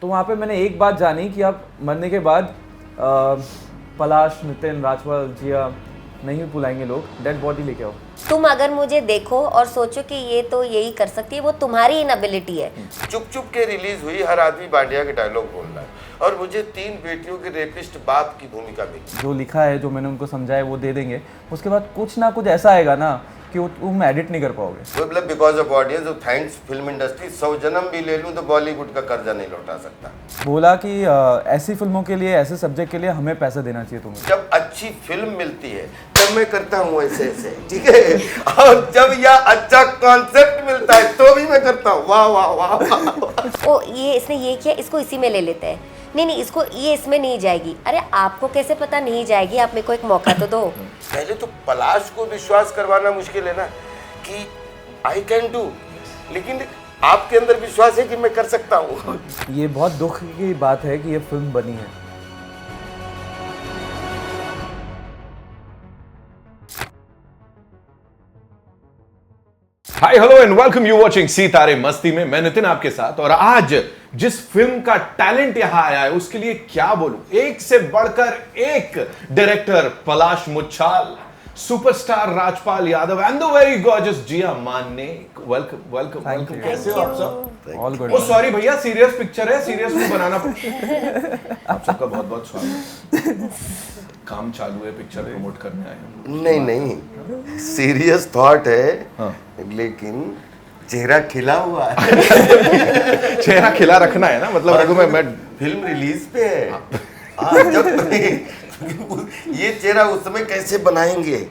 तो वहाँ पे मैंने एक बात जानी कि आप मरने के बाद पलाश, नितिन, राजपाल, जिया नहीं बुलाएंगे लोग, डेड बॉडी लेके आओ। तुम अगर मुझे देखो और सोचो कि ये तो यही कर सकती है, वो तुम्हारी इनएबिलिटी है। चुप चुप के रिलीज हुई, हर आदमी बांडिया के डायलॉग बोल रहा है और मुझे 3 बेटियों के रेपिस्ट बाप की भूमिका मिली। जो लिखा है, जो मैंने उनको समझाया वो दे देंगे, उसके बाद कुछ ना कुछ ऐसा आएगा ना कि वो तुम एडिट नहीं कर पाओगे। मतलब because of audience, thanks film industry, 100 जन्म भी ले लूं तो बॉलीवुड का कर्जा नहीं लौटा सकता। बोला कि ऐसी फिल्मों के लिए, ऐसे सब्जेक्ट के लिए हमें पैसा देना चाहिए तुम्हें। जब अच्छी फिल्म मिलती है तब मैं करता हूँ ऐसे ऐसे, ठीक है, और जब यह अच्छा कॉन्सेप्ट मिलता है तो भी मैं करता हूँ वाह वाह वाह वाह। ओ ये इसने ये किया, इसको इसी में ले लेते हैं। नहीं, इसको ये इसमें नहीं जाएगी। अरे आपको कैसे पता नहीं जाएगी? आप मेरे को एक मौका तो दो। पहले तो पलाश को विश्वास करवाना मुश्किल है ना कि आई कैन डू, लेकिन आपके अंदर विश्वास है कि मैं कर सकता हूँ। ये बहुत दुख की बात है कि ये फिल्म बनी है। Hi hello and welcome, you watching सितारे मस्ती में। मैं नितिन आपके साथ, और आज जिस फिल्म का टैलेंट यहां आया है उसके लिए क्या बोलूं, एक से बढ़कर एक director Palash Muchhal, superstar Rajpal Yadav and the very gorgeous Jiya Manek. Welcome welcome welcome. कैसे हो आप सब? All good. ओ सॉरी भैया, सीरियस पिक्चर है, सीरियस में बनाना आप सबका बहुत बहुत स्वागत। काम चालू है, पिक्चर प्रमोट करने आए हैं। नहीं नहीं, सीरियस थॉट है। हाँ। लेकिन चेहरा खिला हुआ है। चेहरा खिला रखना है ना, मतलब रघु मैं फिल्म रिलीज पे है। हाँ, जब ये चेहरा उस समय कैसे बनाएंगे,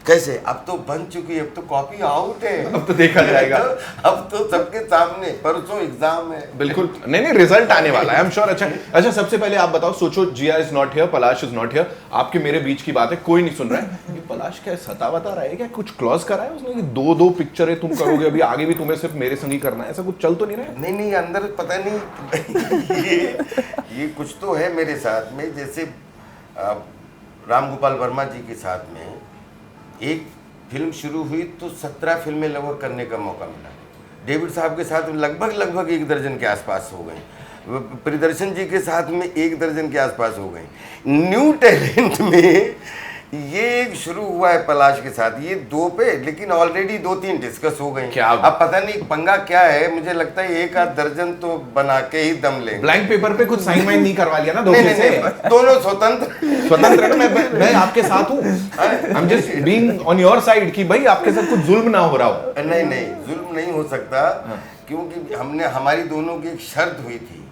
कैसे? अब तो बन चुकी है, अब तो कॉपी आउट है, अब तो देखा जाएगा। अब तो सबके सामने, परसों एग्जाम है। बिल्कुल नहीं, रिजल्ट आने वाला है, आई एम श्योर। अच्छा, सबसे पहले आप बताओ, सोचो Jiya is not here, Palash is not here, आपके मेरे बीच की बात है, कोई नहीं सुन रहा है। ये पलाश क्या सता बता रहा है क्या? कुछ क्लॉज करा है उसने कि 2-2 पिक्चरें तुम करोगे, अभी आगे भी तुम्हें सिर्फ मेरे संग ही करना है, ऐसा कुछ चल तो नहीं रहा है? नहीं, अंदर पता नहीं ये कुछ तो है मेरे साथ में। जैसे राम गोपाल वर्मा जी के साथ में एक फिल्म शुरू हुई तो 17 फिल्में लगभग करने का मौका मिला। डेविड साहब के साथ लगभग 1 दर्जन के आसपास हो गए। प्रियदर्शन जी के साथ में 1 दर्जन के आसपास हो गए। न्यू टैलेंट में ये एक शुरू हुआ है पलाश के साथ, ये 2 पे, लेकिन ऑलरेडी 2-3 डिस्कस हो गए। क्या अब पता नहीं पंगा क्या है, मुझे लगता है 1 आध दर्जन तो बना के ही दम लेंगे। ब्लैंक पेपर पे कुछ साइन वाइन नहीं करवा लिया ना नहीं, धोखे से? दोनों स्वतंत्र है ना, मैं आपके साथ हूँ, I am just being on your side कि भाई आपके साथ कुछ जुल्म ना हो रहा हो। नहीं, जुल्म नहीं हो सकता, क्योंकि हमारी दोनों की एक शर्त हुई थी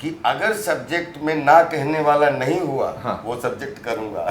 कि अगर सब्जेक्ट में ना कहने वाला नहीं हुआ, हाँ। वो सब्जेक्ट करूंगा।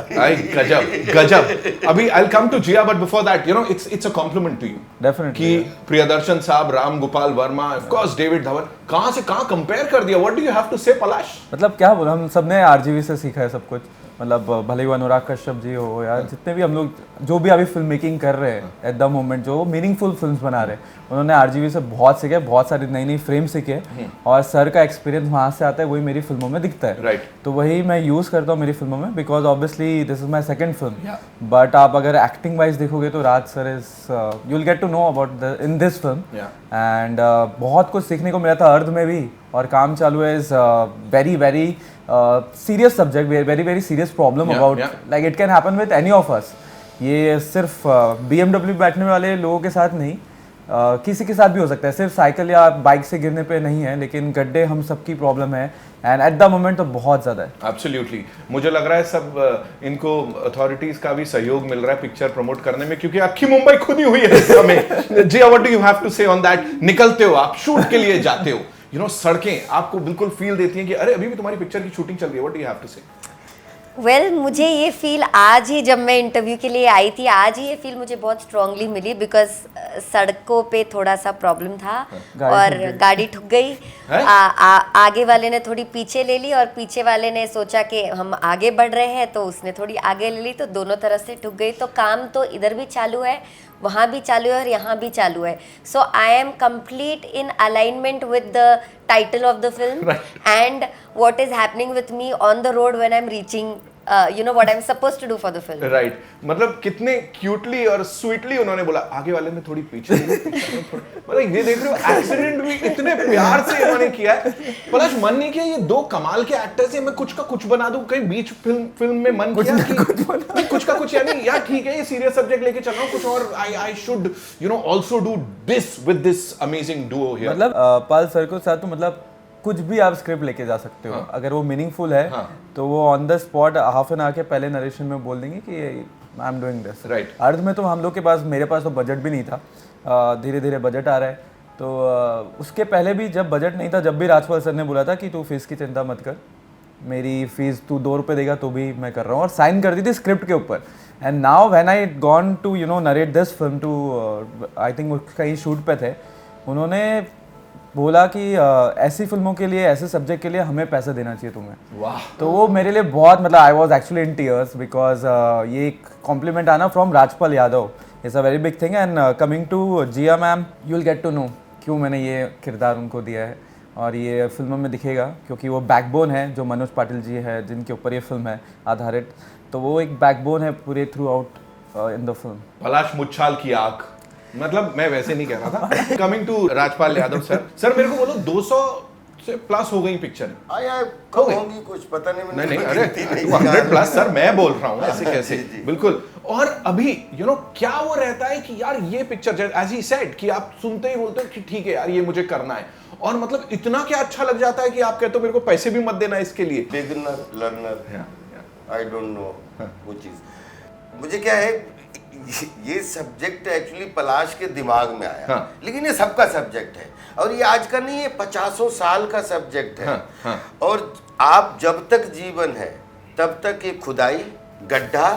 गजब। अभी I will come to Jiya, but before that, you know, it's a compliment to you definitely कि Priyadarshan sahab, Ram Gopal Varma, of course David Dhawan, कहां से कहां कंपेयर कर दिया। What do you have to say Palash? मतलब क्या बोला, हम सबने आरजीवी से सीखा है सब कुछ। मतलब भले ही वो अनुराग कश्यप जी हो या जितने भी हम लोग जो भी अभी फिल्म मेकिंग कर रहे हैं एट द मोमेंट, जो मीनिंगफुल फिल्म्स बना रहे हैं, उन्होंने आरजीवी से बहुत सीखे, बहुत सारी नई फ्रेम सीखे, और सर का एक्सपीरियंस वहाँ से आता है, वही मेरी फिल्मों में दिखता है। राइट। तो वही मैं यूज़ करता हूँ मेरी फिल्मों में, because obviously this is my second film. But आप अगर एक्टिंग वाइज देखोगे तो Raj sir is, you will get to know about in this film, and बहुत कुछ सीखने को मिला था अर्ध में भी। और काम चालू है is very very serious subject, very serious problem about like it can happen with any of us। ये सिर्फ BMW बैठने वाले लोगों के साथ नहीं, किसी के साथ भी हो सकता है। सिर्फ साइकिल या बाइक से गिरने पे नहीं है, लेकिन गड्ढे हम सबकी प्रॉब्लम है, एंड एट द मोमेंट तो बहुत ज़्यादा है। एब्सोल्युटली। मुझे लग रहा है सब इनको अथॉरिटीज का भी सहयोग मिल रहा है पिक्चर प्रमोट करने में, क्योंकि अक्खी मुंबई खुदी हुई है इस समय। Jiya, what do you have to say on that? निकलते हो आप, शूट के लिए जाते हो, यू नो, सड़कें आपको बिल्कुल फील देती हैं कि अरे अभी भी तुम्हारी पिक्चर की शूटिंग चल रही है। What do you have to say? Well, मुझे ये फील आज ही, जब मैं इंटरव्यू के लिए आई थी, आज ही ये फील मुझे बहुत स्ट्रांगली मिली, बिकॉज सड़कों पे थोड़ा सा प्रॉब्लम था और गाड़ी ठुक गई। आगे वाले ने थोड़ी पीछे ले ली और पीछे वाले ने सोचा कि हम आगे बढ़ रहे हैं, तो उसने थोड़ी आगे ले ली, तो दोनों तरफ से ठुक गई। तो काम तो इधर भी चालू है, वहाँ भी चालू है और यहाँ भी चालू है। So I am complete in alignment with the title of the film and what is happening with me on the road when I am reaching you know what I'm supposed to do for the film. Right मतलब कितने cutely और sweetly उन्होंने बोला आगे वाले ने थोड़ी पीछे मतलब ये देख रहे हो एक्सीडेंट भी इतने प्यार से इन्होंने किया है। पलाश मन नहीं किया ये दो कमाल के एक्टर्स हैं, मैं कुछ का कुछ बना दूं कहीं बीच फिल्म में मन किया कि कुछ का कुछ, यानी यार ठीक है ये सीरियस सब्जेक्ट लेके चल रहा हूं कुछ और I should you know also do this with this amazing Duo here. मतलब पाल सर को साथ तो मतलब कुछ भी आप स्क्रिप्ट लेके जा सकते हो। अगर वो मीनिंगफुल है तो वो on the spot half an hour के पहले नरेशन में बोल देंगे कि I am doing this. Right. अर्थ में तो हम लोग के पास, मेरे पास तो बजट भी नहीं था, धीरे धीरे बजट आ रहा है। तो उसके पहले भी जब बजट नहीं था, जब भी राजपाल सर ने बोला था कि तू फीस की चिंता मत कर, मेरी फीस तू 2 रुपये देगा तो भी मैं कर रहा हूँ, और साइन कर दी थी स्क्रिप्ट के ऊपर। And now when I gonna to you know narrate this film to, I think वो कहीं शूट पे थे, उन्होंने बोला कि ऐसी फिल्मों के लिए, ऐसे सब्जेक्ट के लिए हमें पैसे देना चाहिए तुम्हें। वाह। तो वो मेरे लिए बहुत, मतलब I was actually in tears because ये एक कॉम्प्लीमेंट आना from Rajpal Yadav is a very big thing. And coming to Jiya ma'am, you will get to know क्यों मैंने ये किरदार उनको दिया है, और ये फिल्मों में दिखेगा क्योंकि वो बैकबोन है जो मनोज पाटिल जी है जिनके ऊपर ये फिल्म है आधारित, तो वो एक बैकबोन है पूरे throughout in the film. Palash Muchhal की आंख, मतलब मैं वैसे नहीं कह रहा था। Coming to Rajpal Yadav sir मेरे को बोलो 200 से प्लस हो गई पिक्चर। कब होंगी कुछ पता नहीं। नहीं अरे 200 प्लस सर मैं बोल रहा हूँ, ऐसे कैसे। बिल्कुल। और अभी यू नो क्या वो रहता है कि यार ये पिक्चर एज ही सेड कि आप सुनते ही बोलते हो कि ठीक है यार ये मुझे करना है, और मतलब इतना क्या अच्छा लग जाता है कि आप कहते हो मेरे को पैसे भी मत देना इसके लिए। Beginner learner, I don't know वो चीज। मुझे क्या है, ये सब्जेक्ट एक्चुअली पलाश के दिमाग में आया, लेकिन ये सबका सब्जेक्ट है, और ये आज का नहीं, ये 50 साल का सब्जेक्ट है। और आप जब तक जीवन है तब तक ये खुदाई, गड्ढा,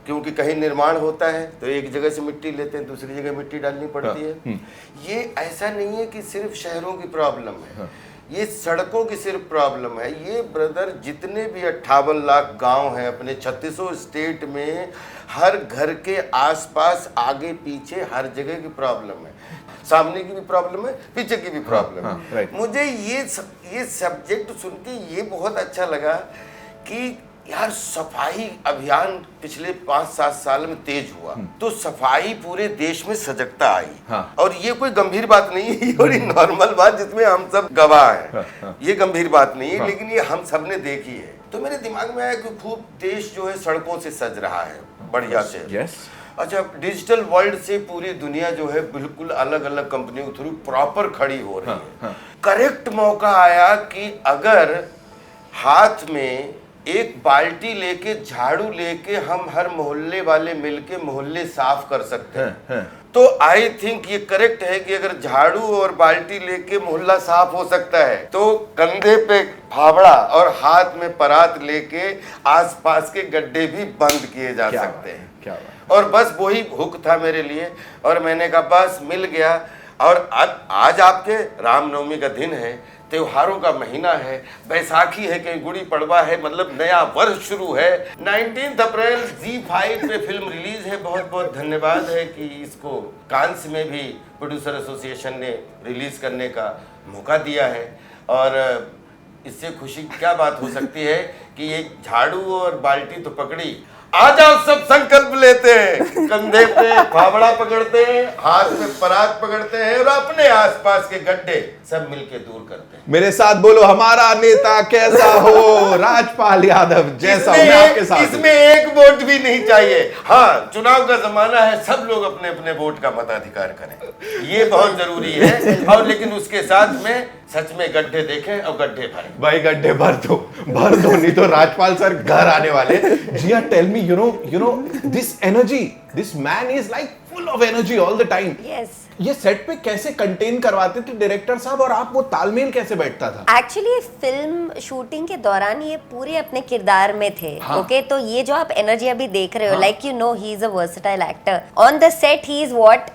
क्योंकि कहीं निर्माण होता है तो एक जगह से मिट्टी लेते हैं, दूसरी जगह मिट्टी डालनी पड़ती है। ये ऐसा नहीं है कि सिर्फ शहरों की प्रॉब्लम है, ये सड़कों की सिर्फ प्रॉब्लम है। ये ब्रदर जितने भी 58 लाख गांव हैं अपने 36 स्टेट में, हर घर के आसपास, आगे पीछे, हर जगह की प्रॉब्लम है। सामने की भी प्रॉब्लम है, पीछे की भी प्रॉब्लम है। मुझे ये सब्जेक्ट सुन के ये बहुत अच्छा लगा कि यार सफाई अभियान पिछले 5-7 साल में तेज हुआ, तो सफाई पूरे देश में सजगता आई। और ये कोई गंभीर बात नहीं है, और ये नॉर्मल बात जिसमें हम सब गवाह हैं। ये गंभीर बात नहीं है, लेकिन ये हम सब ने देखी है। तो मेरे दिमाग में आया कि खूब देश जो है सड़कों से सज रहा है बढ़िया से। अच्छा, डिजिटल वर्ल्ड से पूरी दुनिया जो है बिल्कुल अलग अलग कंपनियों के थ्रू प्रॉपर खड़ी हो रही है। करेक्ट मौका आया कि अगर हाथ में एक बाल्टी लेके, झाड़ू लेके हम हर मोहल्ले वाले मिलके मोहल्ले साफ कर सकते हैं, तो आई थिंक ये करेक्ट है कि अगर झाड़ू और बाल्टी लेके मोहल्ला साफ हो सकता है, तो कंधे पे फावड़ा और हाथ में परात लेके आसपास के गड्ढे भी बंद किए जा सकते हैं। क्या और बस वही हुक था मेरे लिए, और मैंने कहा बस मिल गया। और आज आपके रामनवमी का दिन है, त्योहारों का महीना है, बैसाखी है, कहीं गुड़ी पड़वा है, मतलब नया वर्ष शुरू है। 19 अप्रैल ZEE5 पे फिल्म रिलीज है। बहुत बहुत धन्यवाद है कि इसको कांस में भी प्रोड्यूसर एसोसिएशन ने रिलीज करने का मौका दिया है। और इससे खुशी क्या बात हो सकती है कि एक झाड़ू और बाल्टी तो पकड़ी, आ जाओ सब संकल्प लेते हैं, कंधे पे फावड़ा पकड़ते हैं, हाथ में परात पकड़ते हैं, और अपने आसपास के गड्ढे सब मिलके दूर करते हैं। मेरे साथ बोलो, हमारा नेता कैसा हो, राजपाल यादव जैसा हो। मैं आपके साथ। इसमें एक वोट भी नहीं चाहिए। हाँ, चुनाव का जमाना है, सब लोग अपने अपने वोट का मताधिकार करें, ये बहुत जरूरी है। और लेकिन उसके साथ में सच में गड्ढे देखें और गड्ढे भरें। भाई गड्ढे भर दो, नहीं तो राजपाल सर घर आने वाले। Jiya, tell me, you know this energy, this man is like full of energy all the time. Yes. ये सेट पे कैसे कंटेन करवाते थे डायरेक्टर साहब, और आप वो तालमेल कैसे बैठता था? एक्चुअली फिल्म शूटिंग के दौरान ये पूरे अपने किरदार में थे। ओके, तो ये जो आप एनर्जी अभी देख रहे हो, like you know he is a versatile actor on the set, he is what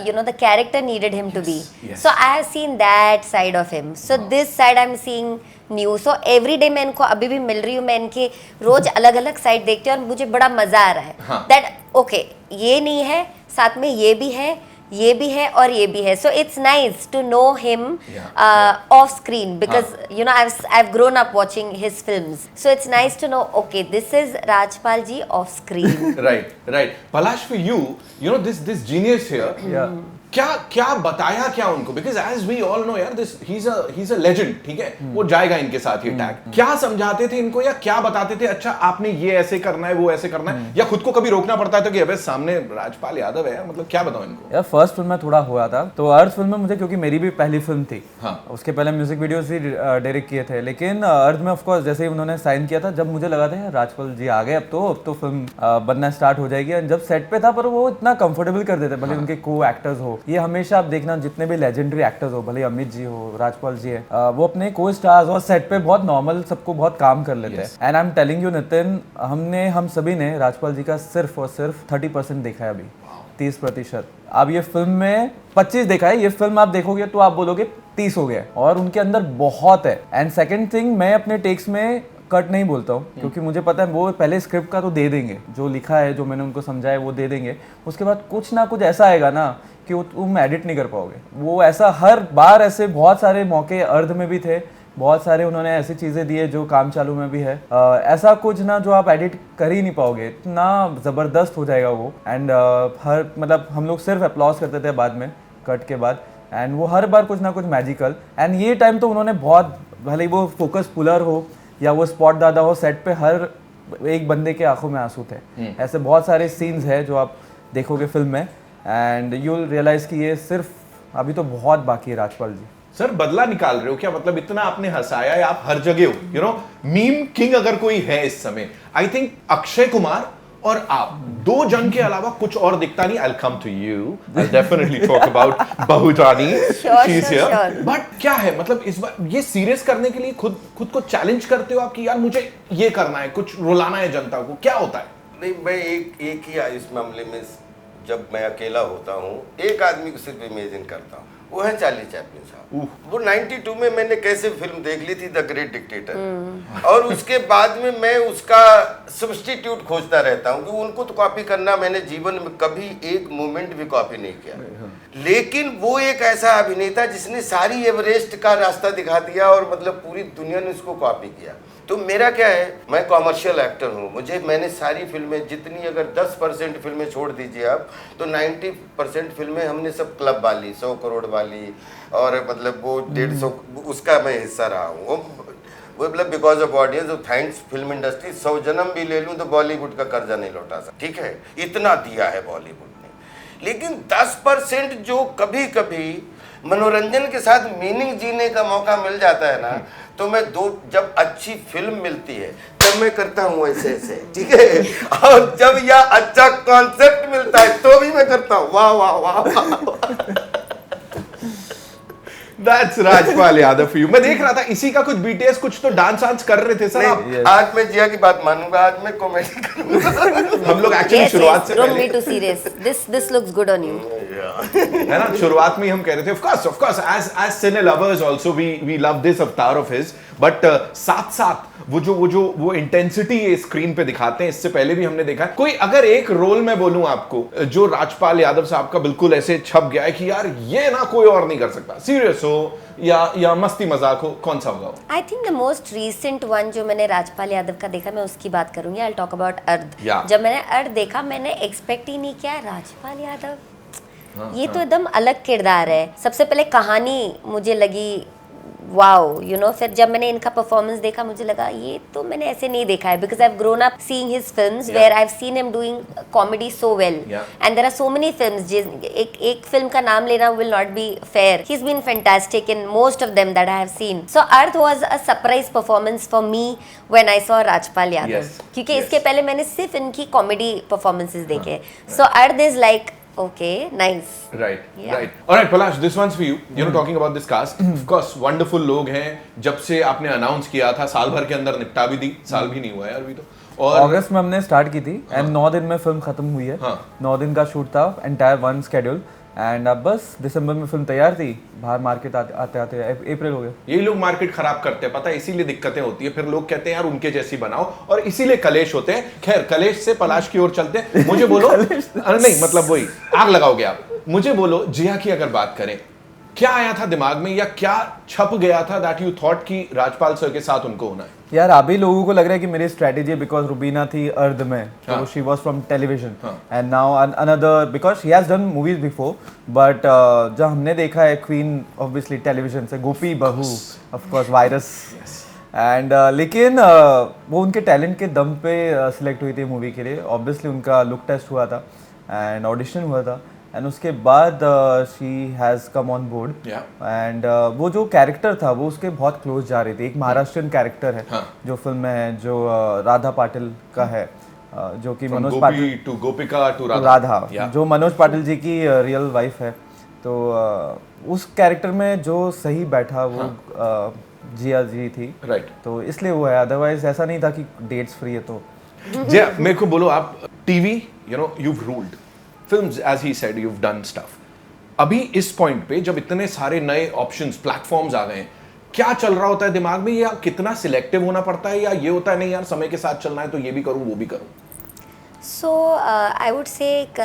you know the character needed him to be. So I have seen that side of him. So this side I'm seeing new. So every day मैं इनको अभी भी मिल रही हूँ, मैं इनके रोज अलग अलग साइड देखती हूँ, और मुझे बड़ा मजा आ रहा है। That okay, ये नहीं है, साथ में ये भी है, ये भी है और ये भी है. So it's nice to know him off screen because you know I've grown up watching his films. So it's nice to know, okay, this is Rajpal ji off screen. Right. Palash, for you know this genius here. Yeah. क्या बताया क्या उनको, because as we all know यार this he is a legend, ठीक है, वो जाएगा इनके साथ ये टैग. क्या समझाते थे इनको या क्या बताते थे, अच्छा आपने ये ऐसे करना है, वो ऐसे करना है, या खुद को कभी रोकना पड़ता था कि अबे सामने राजपाल यादव है, मतलब क्या बताओ इनको? यार फर्स्ट फिल्म में थोड़ा हुआ था, तो अर्थ फिल्म में मुझे, क्योंकि मेरी भी पहली फिल्म थी, उसके पहले म्यूजिक वीडियोस ही डायरेक्ट किए थे, लेकिन अर्थ में ऑफ कोर्स जैसे ही उन्होंने साइन किया था, जब मुझे लगा था यार राजपाल जी आ गए, अब तो फिल्म बनना स्टार्ट हो जाएगी. और जब सेट पे था, पर वो इतना कंफर्टेबल कर देते, भले उनके को एक्टर्स हो, ये हमेशा आप देखना जितने भी लेजेंडरी एक्टर्स हो, भले अमित जी हो, राजपाल जी है, वो अपने को स्टार्स और सेट पे बहुत नॉर्मल सबको बहुत काम कर लेते हैं. And I am telling you Nitin, हम सभी ने राजपाल जी का सिर्फ और सिर्फ 30% देखा है अभी, 30%. अब ये फिल्म में 25 देखा है, ये फिल्म आप देखोगे तो आप बोलोगे 30 हो गया, और उनके अंदर बहुत है. एंड सेकेंड थिंग, मैं अपने टेक्स में कट नहीं बोलता हूँ, क्योंकि मुझे पता है वो पहले स्क्रिप्ट का तो दे देंगे, जो लिखा है, जो मैंने उनको समझाया वो दे देंगे, उसके बाद कुछ ना कुछ ऐसा आएगा ना कि वो तुम एडिट नहीं कर पाओगे. वो ऐसा हर बार, ऐसे बहुत सारे मौके अर्ध में भी थे, बहुत सारे उन्होंने ऐसी चीज़ें दी है जो काम चालू में भी है, ऐसा कुछ ना जो आप एडिट कर ही नहीं पाओगे, इतना ज़बरदस्त हो जाएगा वो. एंड हर मतलब हम लोग सिर्फ अप्लॉज करते थे बाद में कट के बाद, एंड वो हर बार कुछ ना कुछ मैजिकल. एंड ये टाइम तो उन्होंने बहुत, भले वो फोकस पुलर हो या वो स्पॉट दादा हो, सेट पे हर एक बंदे के आंखों में आंसू थे. ऐसे बहुत सारे सीन्स हैं जो आप देखोगे फिल्म में, एंड यू विल रियलाइज कि ये सिर्फ अभी तो बहुत बाकी है राजपाल जी. सर बदला निकाल रहे हो क्या, मतलब इतना आपने हंसाया है, आप हर जगह हो, यू नो मीम किंग अगर कोई है इस समय, आई थिंक अक्षय कुमार और आप दो जन के अलावा कुछ और दिखता नहीं. I'll come to you. I'll definitely talk about Bahutani. She's here. But क्या है, मतलब इस बार ये सीरियस करने के लिए खुद को चैलेंज करते हो आप कि यार मुझे ये करना है, कुछ रुलाना है जनता को, क्या होता है? नहीं, मैं एक ही इस मामले में, जब मैं अकेला होता हूँ, एक आदमी को सिर्फ इमेजिन करता हूँ, वो है चार्ली चैपलिन साहब. वो 92 में मैंने कैसे फिल्म देख ली थी, द ग्रेट डिक्टेटर, और उसके बाद में मैं उसका सब्स्टिट्यूट खोजता रहता हूँ कि उनको तो कॉपी करना, मैंने जीवन में कभी एक मोमेंट भी कॉपी नहीं किया, लेकिन वो एक ऐसा अभिनेता जिसने सारी एवरेस्ट का रास्ता दिखा दिया, और मतलब पूरी दुनिया ने उसको कॉपी किया. तो मेरा क्या है, मैं कॉमर्शियल एक्टर हूँ, मैंने सारी फिल्में जितनी, अगर 10% फिल्में छोड़ दीजिए आप, तो 90% फिल्में हमने सब क्लब वाली, 100 करोड़ वाली, और मतलब वो 150, उसका मैं हिस्सा रहा हूँ. वो मतलब because of audience, thanks film industry. 100 जन्म भी ले लूँ तो बॉलीवुड का कर्जा नहीं लौटा सकता, ठीक है, इतना दिया है बॉलीवुड ने. लेकिन 10% जो कभी कभी मनोरंजन के साथ मीनिंग जीने का मौका मिल जाता है ना, तो मैं जब अच्छी फिल्म मिलती है तब मैं करता हूँ ऐसे ऐसे, ठीक है, और जब यह अच्छा कॉन्सेप्ट मिलता है तो भी मैं करता हूँ वाह वाह वाह. That's Rajpal Yadav for you. मैं देख रहा था इसी का कुछ BTS कुछ तो डांस वांस कर रहे थे सर आप. आज मैं जिया की बात मानूंगा, आज मैं कॉमेडी करूंगा. हम लोग एक्चुअली शुरुआत से पहले don't be too serious. This looks good on you. है ना, शुरुआत में ही हम कह रहे थे of course as cine lovers also we love this avatar of his, but साथ साथ वो इंटेंसिटी ये स्क्रीन पे दिखाते हैं, इससे पहले भी हमने देखा है. कोई अगर एक रोल मैं बोलूं आपको जो राजपाल यादव साहब का बिल्कुल ऐसे छप गया है कि यार ये ना कोई और नहीं कर सकता, सीरियस हो या मस्ती मजाक हो, कौन सा होगा? I think the most recent one जो मैंने राजपाल यादव का देखा, मैं उसकी बात करूंगी. आई विल टॉक अबाउट अर्ध. जब मैंने अर्ध देखा, मैंने एक्सपेक्ट ही नहीं किया राजपाल यादव ये तो एकदम अलग किरदार है. सबसे पहले कहानी मुझे लगी वाओ, यू नो. फिर जब मैंने इनका परफॉर्मेंस देखा, मुझे लगा ये तो मैंने ऐसे नहीं देखा है, because I have grown up seeing his films where I have seen him doing comedy so well, and there are so many films. एक फिल्म का नाम लेना will not be fair. He has been fantastic in most of them that I have seen. So Arth was a surprise performance for me when I saw Rajpal Yadav, क्योंकि इसके पहले मैंने सिर्फ इनकी कॉमेडी परफॉर्मेंसेस देखे. सो earth is like okay, nice. Right. All right, Palash, this one's for you. You know, talking about this cast, of course, wonderful लोग हैं. जब से आपने अनाउंस किया था, साल भर के अंदर निपटा भी दी, साल भी नहीं हुआ है अभी तो. और अगस्त में हमने स्टार्ट की थी, एंड 9 दिन में फिल्म खत्म हुई है. 9 दिन का शूट था, एंटायर वन शेड्यूल, एंड अब बस दिसंबर में फिल्म तैयार थी. बाहर मार्केट आते अप्रैल हो गया. यही लोग मार्केट खराब करते हैं, पता है, इसीलिए दिक्कतें होती है. फिर लोग कहते हैं यार उनके जैसी बनाओ, और इसीलिए कलेश होते हैं. खैर, कलेश से पलाश की ओर चलते हैं. मुझे बोलो नहीं, मतलब वही आग लगाओगे आप. मुझे बोलो, जिया की अगर बात करें, क्या आया था दिमाग में या क्या छप गया था दैट यू थॉट कि राजपाल सर के साथ उनको होना है? यार अभी लोगों को लग रहा है कि मेरी स्ट्रेटेजी बिकॉज रुबीना थी अर्ध में, तो she was from television and now another because she has done movies before, but जब हमने देखा है क्वीन ऑब्वियसली टेलीविजन से, गोपी बहू ऑफ कोर्स, वायरस एंड लेकिन वो उनके टैलेंट के दम पे सिलेक्ट हुई थी मूवी के लिए। ऑब्वियसली उनका लुक टेस्ट हुआ था एंड ऑडिशन हुआ था एंड उसके बाद she has come on board and वो जो कैरेक्टर था वो उसके बहुत क्लोज जा रही थी। एक महाराष्ट्रियन कैरेक्टर है जो फिल्म में है, जो राधा पाटिल का है, जो कि Manoj Patil to Gopika to Radha, जो मनोज पाटिल जी की रियल वाइफ है। तो उस कैरेक्टर में जो सही बैठा वो जिया जी थी, राइट, तो इसलिए वो है, अदरवाइज ऐसा नहीं था कि डेट्स फ्री है। तो जिया मेरे को बोलो, आप TV you know you've ruled films, as he said you've done stuff, अभी इस पॉइंट पे जब इतने सारे नए ऑप्शंस प्लेटफॉर्म्स आ गए हैं, क्या चल रहा होता है दिमाग में, या कितना सिलेक्टिव होना पड़ता है, या ये होता है नहीं यार समय के साथ चलना है तो ये भी करूं वो भी करूं? सो आई वुड से एक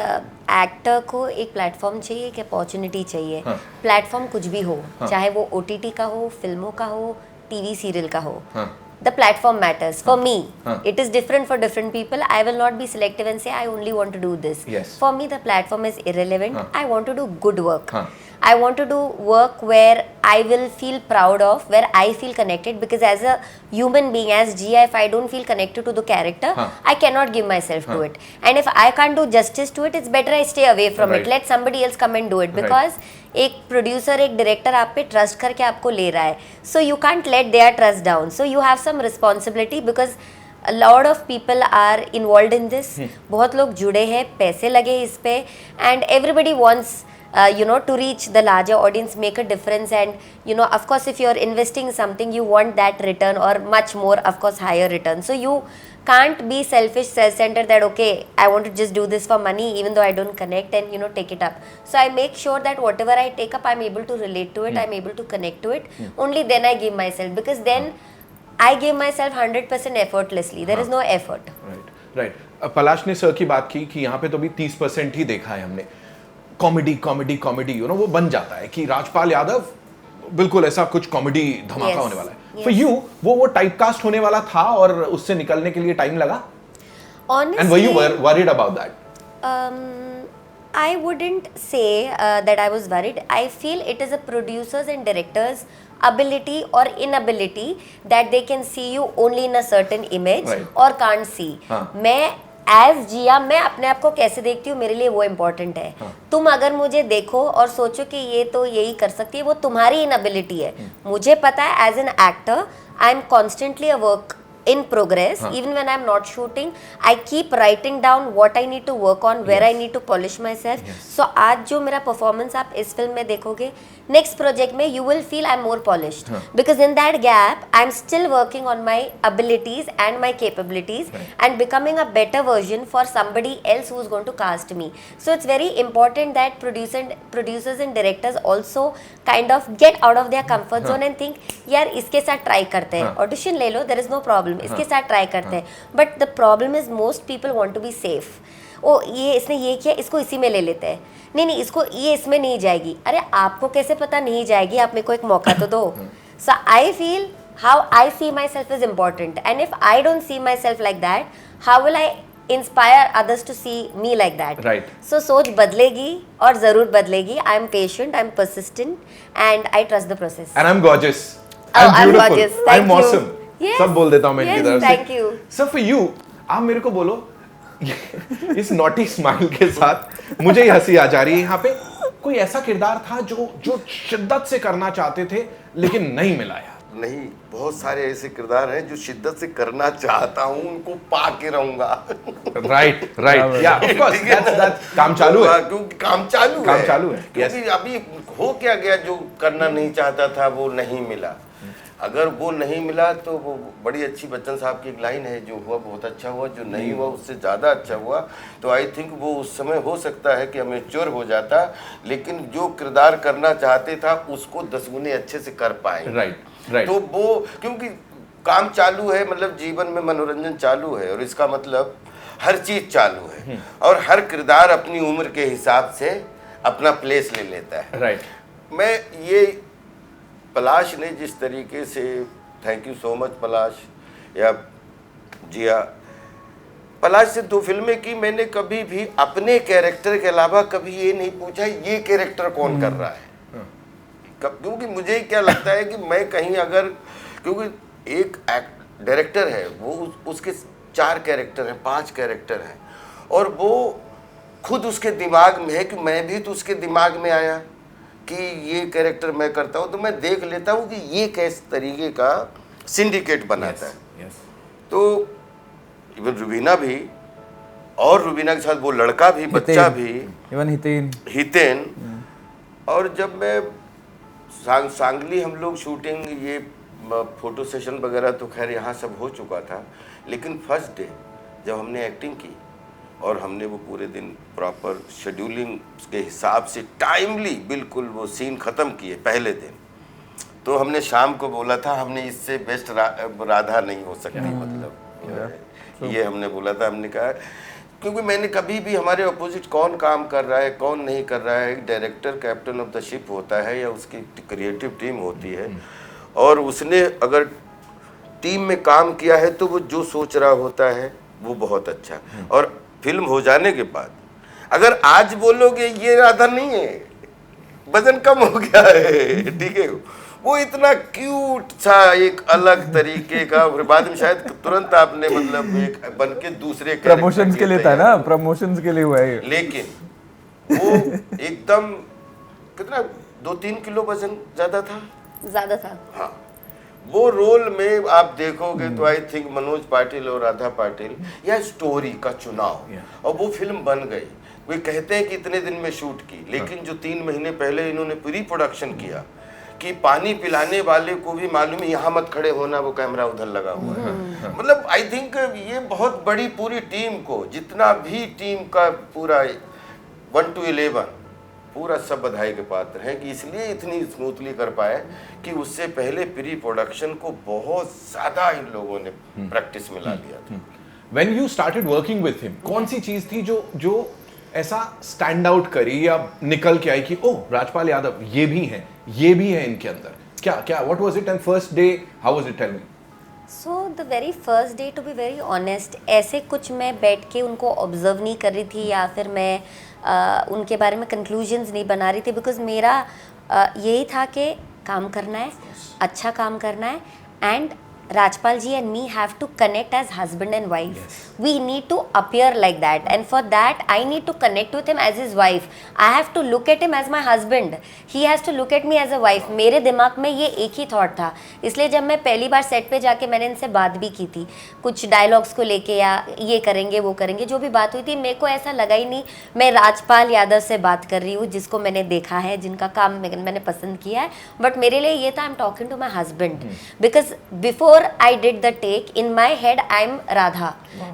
एक्टर को एक प्लेटफॉर्म चाहिए, एक अपॉर्चुनिटी चाहिए। प्लेटफॉर्म कुछ भी हो, चाहे वो OTT का हो, फिल्मों का हो, टीवी सीरियल का हो, the platform matters. For me, it is different for different people. I will not be selective and say I only want to do this. For me, the platform is irrelevant. I want to do good work. I want to do work where I will feel proud of, where I feel connected, because as a human being, as Jia, if I don't feel connected to the character, I cannot give myself to it. And if I can't do justice to it, it's better I stay away from it. Let somebody else come and do it, because एक producer, एक director आप पे trust करके आपको ले रहा है, so you can't let their trust down, so you have some responsibility, because a lot of people are involve in this. बहुत लोग जुड़े हैं, पैसे लगे इस पे, and everybody wants to reach the larger audience, make a difference, and of course if you are investing something, you want that return, or much more, of course higher return. So you can't be selfish, self-centered, that okay, I want to just do this for money even though I don't connect, and take it up. So I make sure that whatever I take up, I'm able to relate to it, I'm able to connect to it. Only then I give myself, because then I give myself 100% effortlessly. There is no effort. Right. पलाश ने sir की बात की कि यहाँ पे तो भी 30% ही देखा है हमने, कॉमेडी वो बन जाता है कि राजपाल यादव बिल्कुल ऐसा कुछ कॉमेडी धमाका होने वाला है। फॉर यू वो टाइपकास्ट होने वाला था और उससे निकलने के लिए टाइम लगा? Honestly, and were you worried about that? I wouldn't say that I was worried. I feel it is a producers and directors ability or inability that they can see you only in a certain image, or can't see. मैं as जिया, मैं अपने आप को कैसे देखती हूँ, मेरे लिए वो इम्पोर्टेंट है। तुम अगर मुझे देखो और सोचो कि ये तो यही कर सकती है, वो तुम्हारी इनएबिलिटी है। मुझे पता है as an actor I am constantly a work in progress. Even when I'm not shooting, I keep writing down what I need to work on, where I need to polish myself. So आज जो मेरा performance आप इस film में देखोगे, next project में you will feel I'm more polished, because in that gap I'm still working on my abilities and my capabilities, and becoming a better version for somebody else who's going to cast me. So it's very important that producers and directors also kind of get out of their comfort zone and think यार इसके साथ try करते हैं, audition ले लो, there is no problem, इसके साथ try करते हैं। But the problem is most people want to be safe. ओ ये इसने ये किया, इसको इसी में ले लेते हैं, नहीं इसको ये इसमें नहीं जाएगी। अरे आपको कैसे पता नहीं जाएगी, आप मेरे को एक मौका तो दो। So I feel how I see myself is important, and if I don't see myself like that, how will I inspire others to see me like that? Right. So सोच बदलेगी और जरूर बदलेगी। I am patient, I am persistent, and I trust the process. And I am gorgeous, I'm gorgeous. I am awesome, सब बोल देता हूँ मैं इनकी तरफ से। Thank you sir. For you, आप मेरे को बोलो, इस नॉटी स्माइल के साथ मुझे ही हंसी आ जा रही है। यहाँ पे कोई ऐसा किरदार था जो शिद्दत से करना चाहते थे लेकिन नहीं मिला यार? नहीं, बहुत सारे ऐसे किरदार हैं जो शिद्दत से करना चाहता हूँ, उनको पा के रहूंगा। राइट या ऑफ कोर्स दैट्स काम चालू है, क्योंकि काम चालू है। क्योंकि अभी हो क्या गया, जो करना नहीं चाहता था वो नहीं मिला। अगर वो नहीं मिला तो वो बड़ी अच्छी बच्चन साहब की एक लाइन है, जो हुआ बहुत अच्छा हुआ, जो नहीं हुआ उससे ज़्यादा अच्छा हुआ। तो आई थिंक वो उस समय हो सकता है कि अमेच्योर हो जाता, लेकिन जो किरदार करना चाहते था उसको 10 गुने अच्छे से कर पाए। राइट। तो वो क्योंकि काम चालू है, मतलब जीवन में मनोरंजन चालू है, और इसका मतलब हर चीज़ चालू है, और हर किरदार अपनी उम्र के हिसाब से अपना प्लेस ले लेता है। राइट। मैं ये पलाश ने जिस तरीके से, थैंक यू सो मच पलाश या जिया, पलाश से 2 फिल्में की, मैंने कभी भी अपने कैरेक्टर के अलावा कभी ये नहीं पूछा ये कैरेक्टर कौन कर रहा है। क्योंकि मुझे क्या लगता है कि मैं कहीं अगर, क्योंकि एक डायरेक्टर है वो उसके 4 कैरेक्टर हैं, 5 कैरेक्टर हैं, और वो खुद उसके दिमाग में है कि मैं भी तो उसके दिमाग में आया कि ये कैरेक्टर मैं करता हूँ, तो मैं देख लेता हूँ कि ये किस तरीके का सिंडिकेट बनाता है। तो इवन रुबीना भी, और रुबीना के साथ वो लड़का भी, बच्चा भी, इवन हितेन। और जब मैं सांगली हम लोग शूटिंग, ये फोटो सेशन वगैरह तो खैर यहाँ सब हो चुका था, लेकिन फर्स्ट डे जब हमने एक्टिंग की और हमने वो पूरे दिन प्रॉपर शेड्यूलिंग के हिसाब से टाइमली बिल्कुल वो सीन ख़त्म किए पहले दिन, तो हमने शाम को बोला था हमने इससे बेस्ट राधा नहीं हो सकती, मतलब ये हमने बोला था। हमने कहा क्योंकि मैंने कभी भी हमारे अपोजिट कौन काम कर रहा है कौन नहीं कर रहा है, एक director captain of the ship होता है या उसकी क्रिएटिव टीम होती है, और उसने अगर टीम में काम किया है तो वो जो सोच रहा होता है वो बहुत अच्छा। और फिल्म हो जाने के बाद अगर आज बोलोगे ये राधा नहीं है, वजन कम हो गया है, ठीक है, वो इतना क्यूट सा एक अलग तरीके का, और बाद में शायद तुरंत आपने मतलब एक बन के दूसरे प्रमोशंस के लिए था ना, प्रमोशंस के लिए हुआ है, लेकिन वो एकदम कितना 2-3 किलो वजन ज्यादा था। हाँ, वो रोल में आप देखोगे तो आई थिंक मनोज पाटिल और राधा पाटिल, या स्टोरी का चुनाव, और वो फिल्म बन गई। वे कहते हैं कि इतने दिन में शूट की, लेकिन जो 3 महीने पहले इन्होंने प्री प्रोडक्शन किया कि पानी पिलाने वाले को भी मालूम है यहाँ मत खड़े होना, वो कैमरा उधर लगा हुआ है। मतलब आई थिंक ये बहुत बड़ी पूरी टीम को, जितना भी टीम का पूरा 1 to 11 पूरा सब बधाई के पात्र हैं कि इसलिए इतनी स्मूथली कर पाए कि उससे पहले प्री प्रोडक्शन को बहुत ज़्यादा इन लोगों ने प्रैक्टिस में ला लिया था। When you started working with him, कौन सी चीज थी जो ऐसा स्टैंड आउट करी या निकल के आई कि ओह राजपाल यादव ये भी है इनके अंदर, क्या what was it and first day how was it, tell me? So the very first day, to be very honest, ऐसे कुछ मैं बैठ के उनको ऑब्जर्व नहीं कर रही थी या फिर मैं उनके बारे में कंक्लूजन्स नहीं बना रही थी, बिकॉज मेरा यही था कि काम करना है, अच्छा काम करना है, and Rajpal ji and me have to connect as husband and wife. Yes. We need to appear like that, and for that I need to connect with him as his wife. I have to look at him as my husband. He has to look at me as a wife. मेरे दिमाग में ये एक ही thought था, इसलिए जब मैं पहली बार सेट पे जाके मैंने इनसे बात भी की थी कुछ डायलॉग्स को लेके, या ये करेंगे वो करेंगे, जो भी बात हुई थी, मेरे को ऐसा लगा ही नहीं मैं राजपाल यादव से बात कर रही हूँ जिसको मैंने देखा है, जिनका काम मैंने पसंद किया है, बट मेरे लिए ये था I am talking to my husband, because बिफोर I did the take, in my head I'm Radha,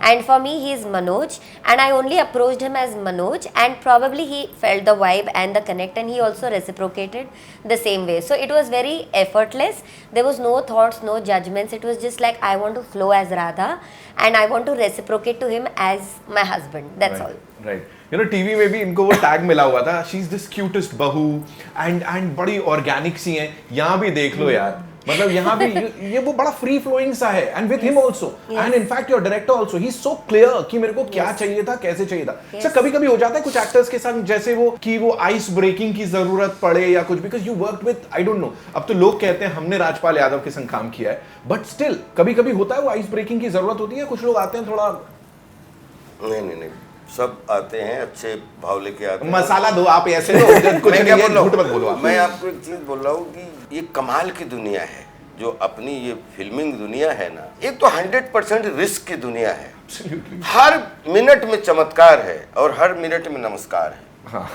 and for me he is Manoj, and I only approached him as Manoj, and probably he felt the vibe and the connect, and he also reciprocated the same way. So it was very effortless. There was no thoughts, no judgments. It was just like I want to flow as Radha and I want to reciprocate to him as my husband. That's all. Right. You know, TV में भी इनको वो tag मिला हुआ था, she is this cutest बहू and बड़ी organic सी हैं, यहाँ भी देख लो यार, मतलब यहाँ भी ये वो बड़ा फ्री फ्लोइंग सा है, and with him also, and in fact your director also, he is so clear कि मेरे को क्या चाहिए था, कैसे चाहिए था। सर कभी-कभी हो जाता है कुछ एक्टर्स के साथ जैसे वो कि वो आइस ब्रेकिंग की जरूरत पड़े या कुछ, because you worked with, I don't know, अब तो लोग कहते हैं हमने राजपाल यादव के संग काम किया है, बट स्टिल कभी-कभी होता है वो आइस ब्रेकिंग की जरूरत होती है, कुछ लोग आते हैं थोड़ा नहीं सब आते हैं अच्छे भाव लेके आते हैं, मसाला दो आप ऐसे लो, कुछ नहीं है, झूठ मत बोलो आप। मैं आपको एक चीज बोल रहा हूँ कि ये कमाल की दुनिया है जो अपनी ये फिल्मिंग दुनिया है ना, एक तो 100% रिस्क की दुनिया है। हर मिनट में चमत्कार है और हर मिनट में नमस्कार है। हाँ।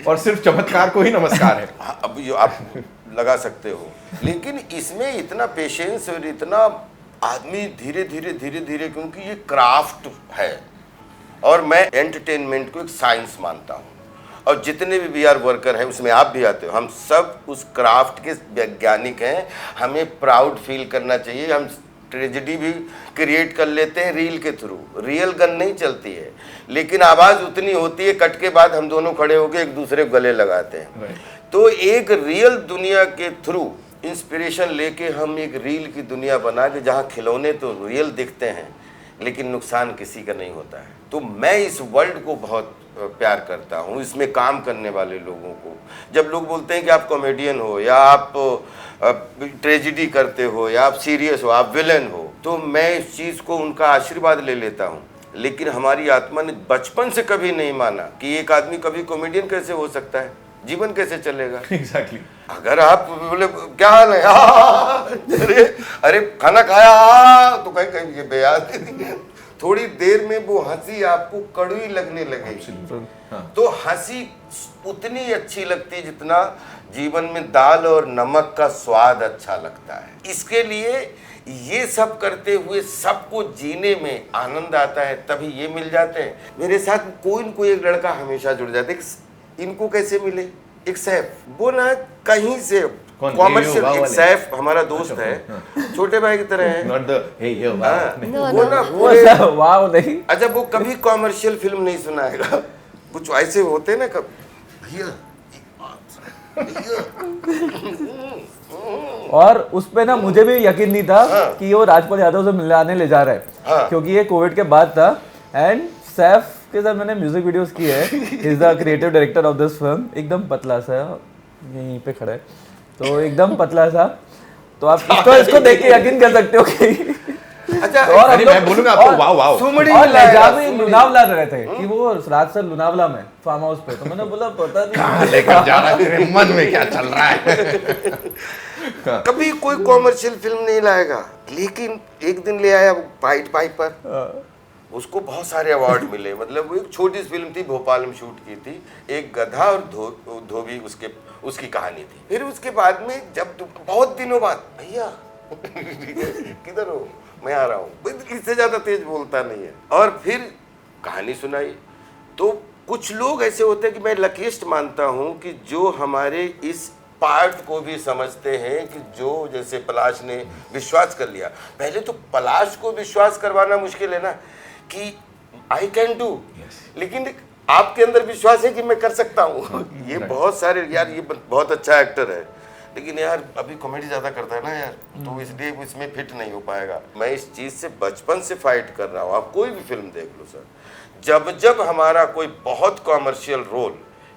और सिर्फ चमत्कार को ही नमस्कार है। हाँ, अब ये आप लगा सकते हो, लेकिन इसमें इतना पेशेंस और इतना आदमी धीरे धीरे, क्योंकि ये क्राफ्ट है और मैं एंटरटेनमेंट को एक साइंस मानता हूँ, और जितने भी VR वर्कर हैं उसमें आप भी आते हो, हम सब उस क्राफ्ट के वैज्ञानिक हैं। हमें प्राउड फील करना चाहिए, हम ट्रेजेडी भी क्रिएट कर लेते हैं रील के थ्रू। रियल गन नहीं चलती है, लेकिन आवाज़ उतनी होती है, कट के बाद हम दोनों खड़े होकर एक दूसरे को गले लगाते हैं। तो एक रियल दुनिया के थ्रू इंस्पिरेशन लेके हम एक रील की दुनिया बना के, जहाँ खिलौने तो रियल दिखते हैं लेकिन नुकसान किसी का नहीं होता है। तो मैं इस वर्ल्ड को बहुत प्यार करता हूँ, इसमें काम करने वाले लोगों को। जब लोग बोलते हैं कि आप कॉमेडियन हो या आप ट्रेजिडी करते हो या आप सीरियस हो, आप विलन हो, तो मैं इस चीज़ को उनका आशीर्वाद ले लेता हूँ। लेकिन हमारी आत्मा ने बचपन से कभी नहीं माना कि एक आदमी कभी कॉमेडियन कैसे हो सकता है, जीवन कैसे चलेगा। एग्जैक्टली अगर आप बोले क्या हाल है, अरे खाना खाया, तो कहीं कहीं ये बेयाद थोड़ी देर में वो हंसी आपको कड़वी लगने लगे। तो हंसी उतनी अच्छी लगती है जितना जीवन में दाल और नमक का स्वाद अच्छा लगता है। इसके लिए ये सब करते हुए सबको जीने में आनंद आता है, तभी ये मिल जाते हैं। मेरे साथ कोई न कोई एक लड़का हमेशा जुड़ जाता है। इनको कैसे मिले? एक सैफ, वो ना कहीं से कॉमर्शियल, एक सैफ हमारा दोस्त है, छोटे भाई की तरह है। नॉट द हे ये वो ना वाव नहीं। अच्छा, वो कभी कॉमर्शियल फिल्म नहीं सुनाएगा। कुछ ऐसे होते ना, कब भैया और उस पे ना मुझे भी यकीन नहीं था कि वो राजपाल यादव से मिलाने ले जा रहा है, क्योंकि ये कोविड के बाद था। एंड सैफ के साथ मैंने म्यूजिक वीडियोस की है। He is the creative director of this film. एकदम पतला सा, यहीं पे खड़ा है, तो एकदम पतला सा। तो आप इसको देख के यकीन कर सकते हो कि अच्छा। और मैं बोलूंगा आपको वाव वाव। और लहजा में लोनावला रहे थे कि वो रात से लोनावला में फार्म हाउस पे, तो मैंने बोला पता नहीं कहाँ लेकर जा रहा है, तेरे मन में क्या चल रहा है। कभी कोई कॉमर्शियल फिल्म नहीं लाएगा, लेकिन एक दिन ले आया पाइट पर। उसको बहुत सारे अवार्ड मिले। मतलब वो एक छोटी सी फिल्म थी, भोपाल में शूट की थी, एक गधा और धोबी उसकी कहानी थी। फिर उसके बाद में जब बहुत दिनों बाद, भैया किधर हो, मैं आ रहा हूँ, इससे ज्यादा तेज बोलता नहीं है। और फिर कहानी सुनाई। तो कुछ लोग ऐसे होते हैं कि मैं लकीस्ट मानता हूँ कि जो हमारे इस पार्ट को भी समझते हैं, कि जो जैसे पलाश ने विश्वास कर लिया। पहले तो पलाश को विश्वास करवाना मुश्किल है ना कि आई कैन डू, लेकिन आपके अंदर विश्वास है कि मैं कर सकता हूँ। ये बहुत सारे यार, ये बहुत अच्छा एक्टर है, लेकिन यार अभी कॉमेडी ज़्यादा करता है ना यार, तो इसलिए इसमें फिट नहीं हो पाएगा। मैं इस चीज़ से बचपन से फाइट कर रहा हूँ। आप कोई भी फिल्म देख लो सर, जब जब हमारा कोई बहुत कॉमर्शियल रोल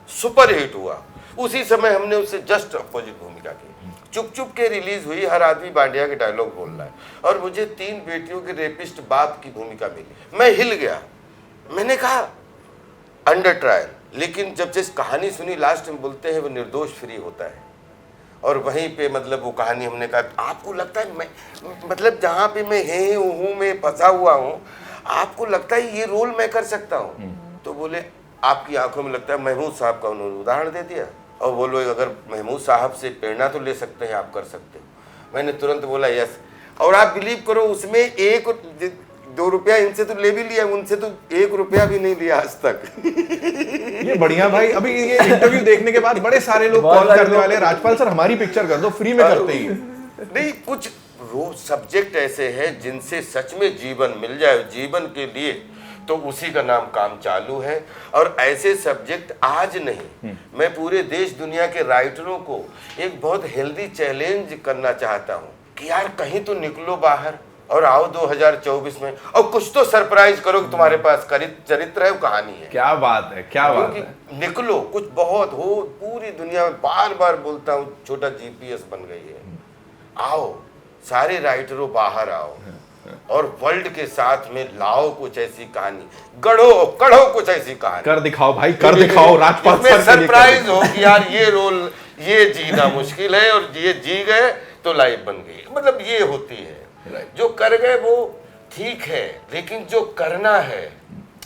सुपर हिट हुआ, उसी समय हमने उससे जस्ट अपोजिट भूमिका की। चुप चुप के रिलीज हुई, हर आदमी बांडिया के डायलॉग बोल रहा है, और मुझे 3 बेटियों के रेपिस्ट बाप की भूमिका मिली। मैं हिल गया, मैंने कहा अंडर ट्रायल। लेकिन जब जिस कहानी सुनी, लास्ट में बोलते हैं वो निर्दोष फ्री होता है, और वहीं पे मतलब वो कहानी हमने कहा, आपको लगता है मैं मतलब जहाँ पे मैं हूँ मैं फंसा हुआ हूँ, आपको लगता है ये रोल मैं कर सकता हूँ? तो बोले आपकी आंखों में लगता है। महमूद साहब का उन्होंने उदाहरण दे दिया, और वो लोग अगर महमूद साहब से प्रेरणा तो ले सकते हैं, आप कर सकते हो। मैंने तुरंत बोला यस। और आप बिलीव करो, उसमें 1-2 रुपया इनसे तो ले भी लिया, उनसे तो 1 रुपया भी नहीं लिया आज तक। ये बढ़िया भाई। अभी ये इंटरव्यू देखने के बाद बड़े सारे लोग कॉल करने वाले, राजपाल सर हमारी पिक्चर कर दो, फ्री में करते ही। नहीं, कुछ रोज सब्जेक्ट ऐसे हैं जिनसे सच में जीवन मिल जाए जीवन के लिए, तो उसी का नाम काम चालू है। और ऐसे सब्जेक्ट आज नहीं, मैं पूरे देश दुनिया के राइटरों को एक बहुत हेल्दी चैलेंज करना चाहता हूँ कि यार कहीं तो निकलो बाहर और आओ 2024 में, और कुछ तो सरप्राइज करो कि तुम्हारे पास चरित्र है, कहानी है। क्या बात है, क्या बात है। निकलो, कुछ बहुत हो। पूरी दुनिया में बार बार बोलता हूँ, छोटा GPS बन गई है। आओ सारे राइटरों, बाहर आओ और वर्ल्ड के साथ में लाओ कुछ ऐसी कहानी, कढ़ो कुछ ऐसी कहानी कर दिखाओ भाई, कर दिखाओ। राजपाल सर सरप्राइज हो कि यार ये रोल ये जीना मुश्किल है, और ये जी गए तो लाइफ बन गई। मतलब ये होती है। जो कर गए वो ठीक है, लेकिन जो करना है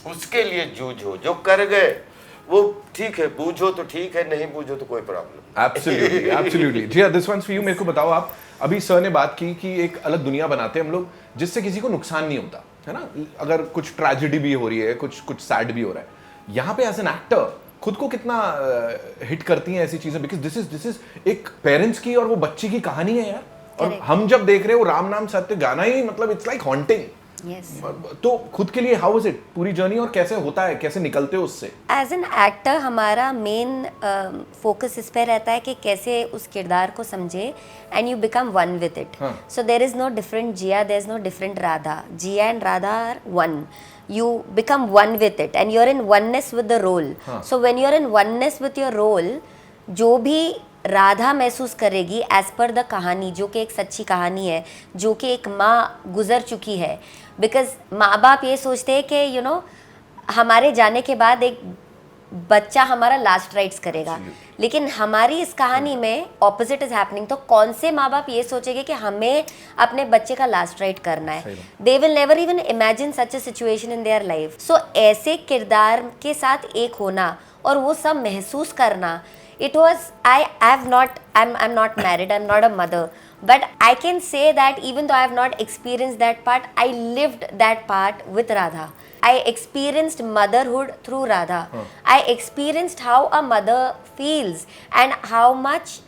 उसके लिए जूझो। जो कर गए वो ठीक है, बूझो तो ठीक है, नहीं बूझो तो कोई प्रॉब्लम। Absolutely, absolutely. जी दिस वंस फॉर यू। मेरे को बताओ, आप अभी सर ने बात की कि एक अलग दुनिया बनाते हैं हम लोग जिससे किसी को नुकसान नहीं होता है ना। अगर कुछ ट्रेजेडी भी हो रही है, कुछ सैड भी हो रहा है, यहाँ पे एज एन एक्टर खुद को कितना हिट करती हैं ऐसी चीजें, बिकॉज दिस इज एक पेरेंट्स की और वो बच्चे की कहानी है यार, और हम जब देख रहे हो राम नाम सत्य गाना ही मतलब इट्स लाइक हॉन्टिंग। Yes. तो खुद के लिए हाउ वाज इट पूरी जर्नी और कैसे होता है, कैसे निकलते हो उससे? एज एन एक्टर हमारा मेन फोकस इस पे रहता है कि कैसे उस किरदार को समझे and you become one with it. So there is no different Jiya, there is no different Radha. Jiya and Radha are one. You become one with it and you're in oneness with the role. So when you're in oneness with your role, जो भी राधा महसूस करेगी as per the कहानी, जो कि एक सच्ची कहानी है, जो कि एक माँ गुजर चुकी है। बिकॉज माँ बाप ये सोचते हैं कि यू नो हमारे जाने के बाद एक बच्चा हमारा लास्ट राइट्स करेगा, लेकिन हमारी इस कहानी में ऑपोजिट इज हैपनिंग। तो कौन से माँ बाप ये सोचेंगे कि हमें अपने बच्चे का लास्ट राइट करना है? They will never even imagine such a situation in their life. So ऐसे किरदार के साथ एक होना और वो सब महसूस करना, it was I'm not married, I'm not a mother, but I can say that even though I have not experienced that part, I lived that part with Radha. I experienced motherhood through Radha. I experienced how a mother feels and how much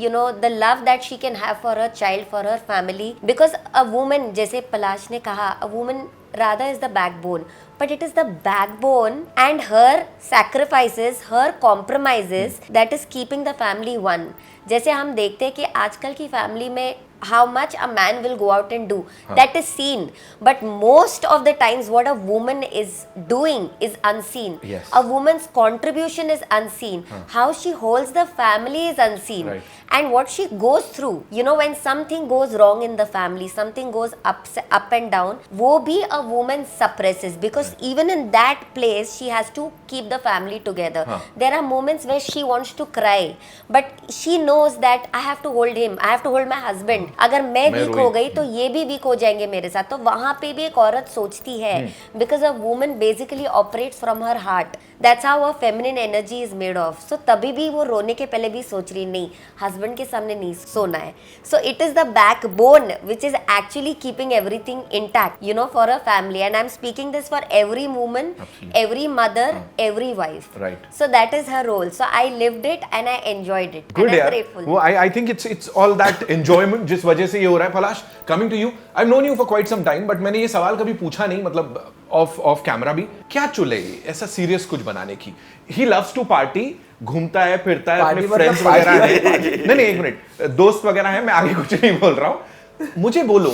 you know the love that she can have for her child, for her family, because a woman, जैसे पलाश ने कहा, a woman, Radha is the backbone, but it is the backbone and her sacrifices, her compromises that is keeping the family one. जैसे हम देखते हैं कि आजकल की फैमिली में how much a man will go out and do, that is seen, but most of the times what a woman is doing is unseen. Yes. A woman's contribution is unseen. How she holds the family is unseen. Right. And what she goes through, you know, when something goes wrong in the family, something goes up and down, wo bhi a woman suppresses, because even in that place she has to keep the family together. There are moments where she wants to cry, but she knows that I have to hold him, I have to hold my husband. अगर मैं week हो गई तो ये भी week हो जाएंगे मेरे साथ। तो वहां पे भी एक औरत सोचती है, because a woman basically operates from her heart. That's how a feminine energy is made of. So तभी भी वो रोने के पहले भी सोच रही नहीं, हस्बैंड के सामने नहीं सोना है। So it is the backbone which is actually keeping everything intact, you know, for a family. And I am speaking this for every woman, every mother, every wife. Right. So that is her role. So I lived it and I enjoyed it. Good and I'm यार। grateful. वो I think it's all that enjoyment जिस वजह से ये हो रहा है। पलाश, coming to you, I've known you for quite some time, but मैंने ये सवाल कभी पूछा नहीं, मतलब ऑफ कैमरा भी, क्या चुले ऐसा सीरियस कुछ बनाने की? He loves to party, घूमता है, फिरता है, अपने फ्रेंड्स वगैरह हैं। नहीं एक मिनट, दोस्त वगैरह हैं, मैं आगे कुछ नहीं बोल रहा हूँ। मुझे बोलो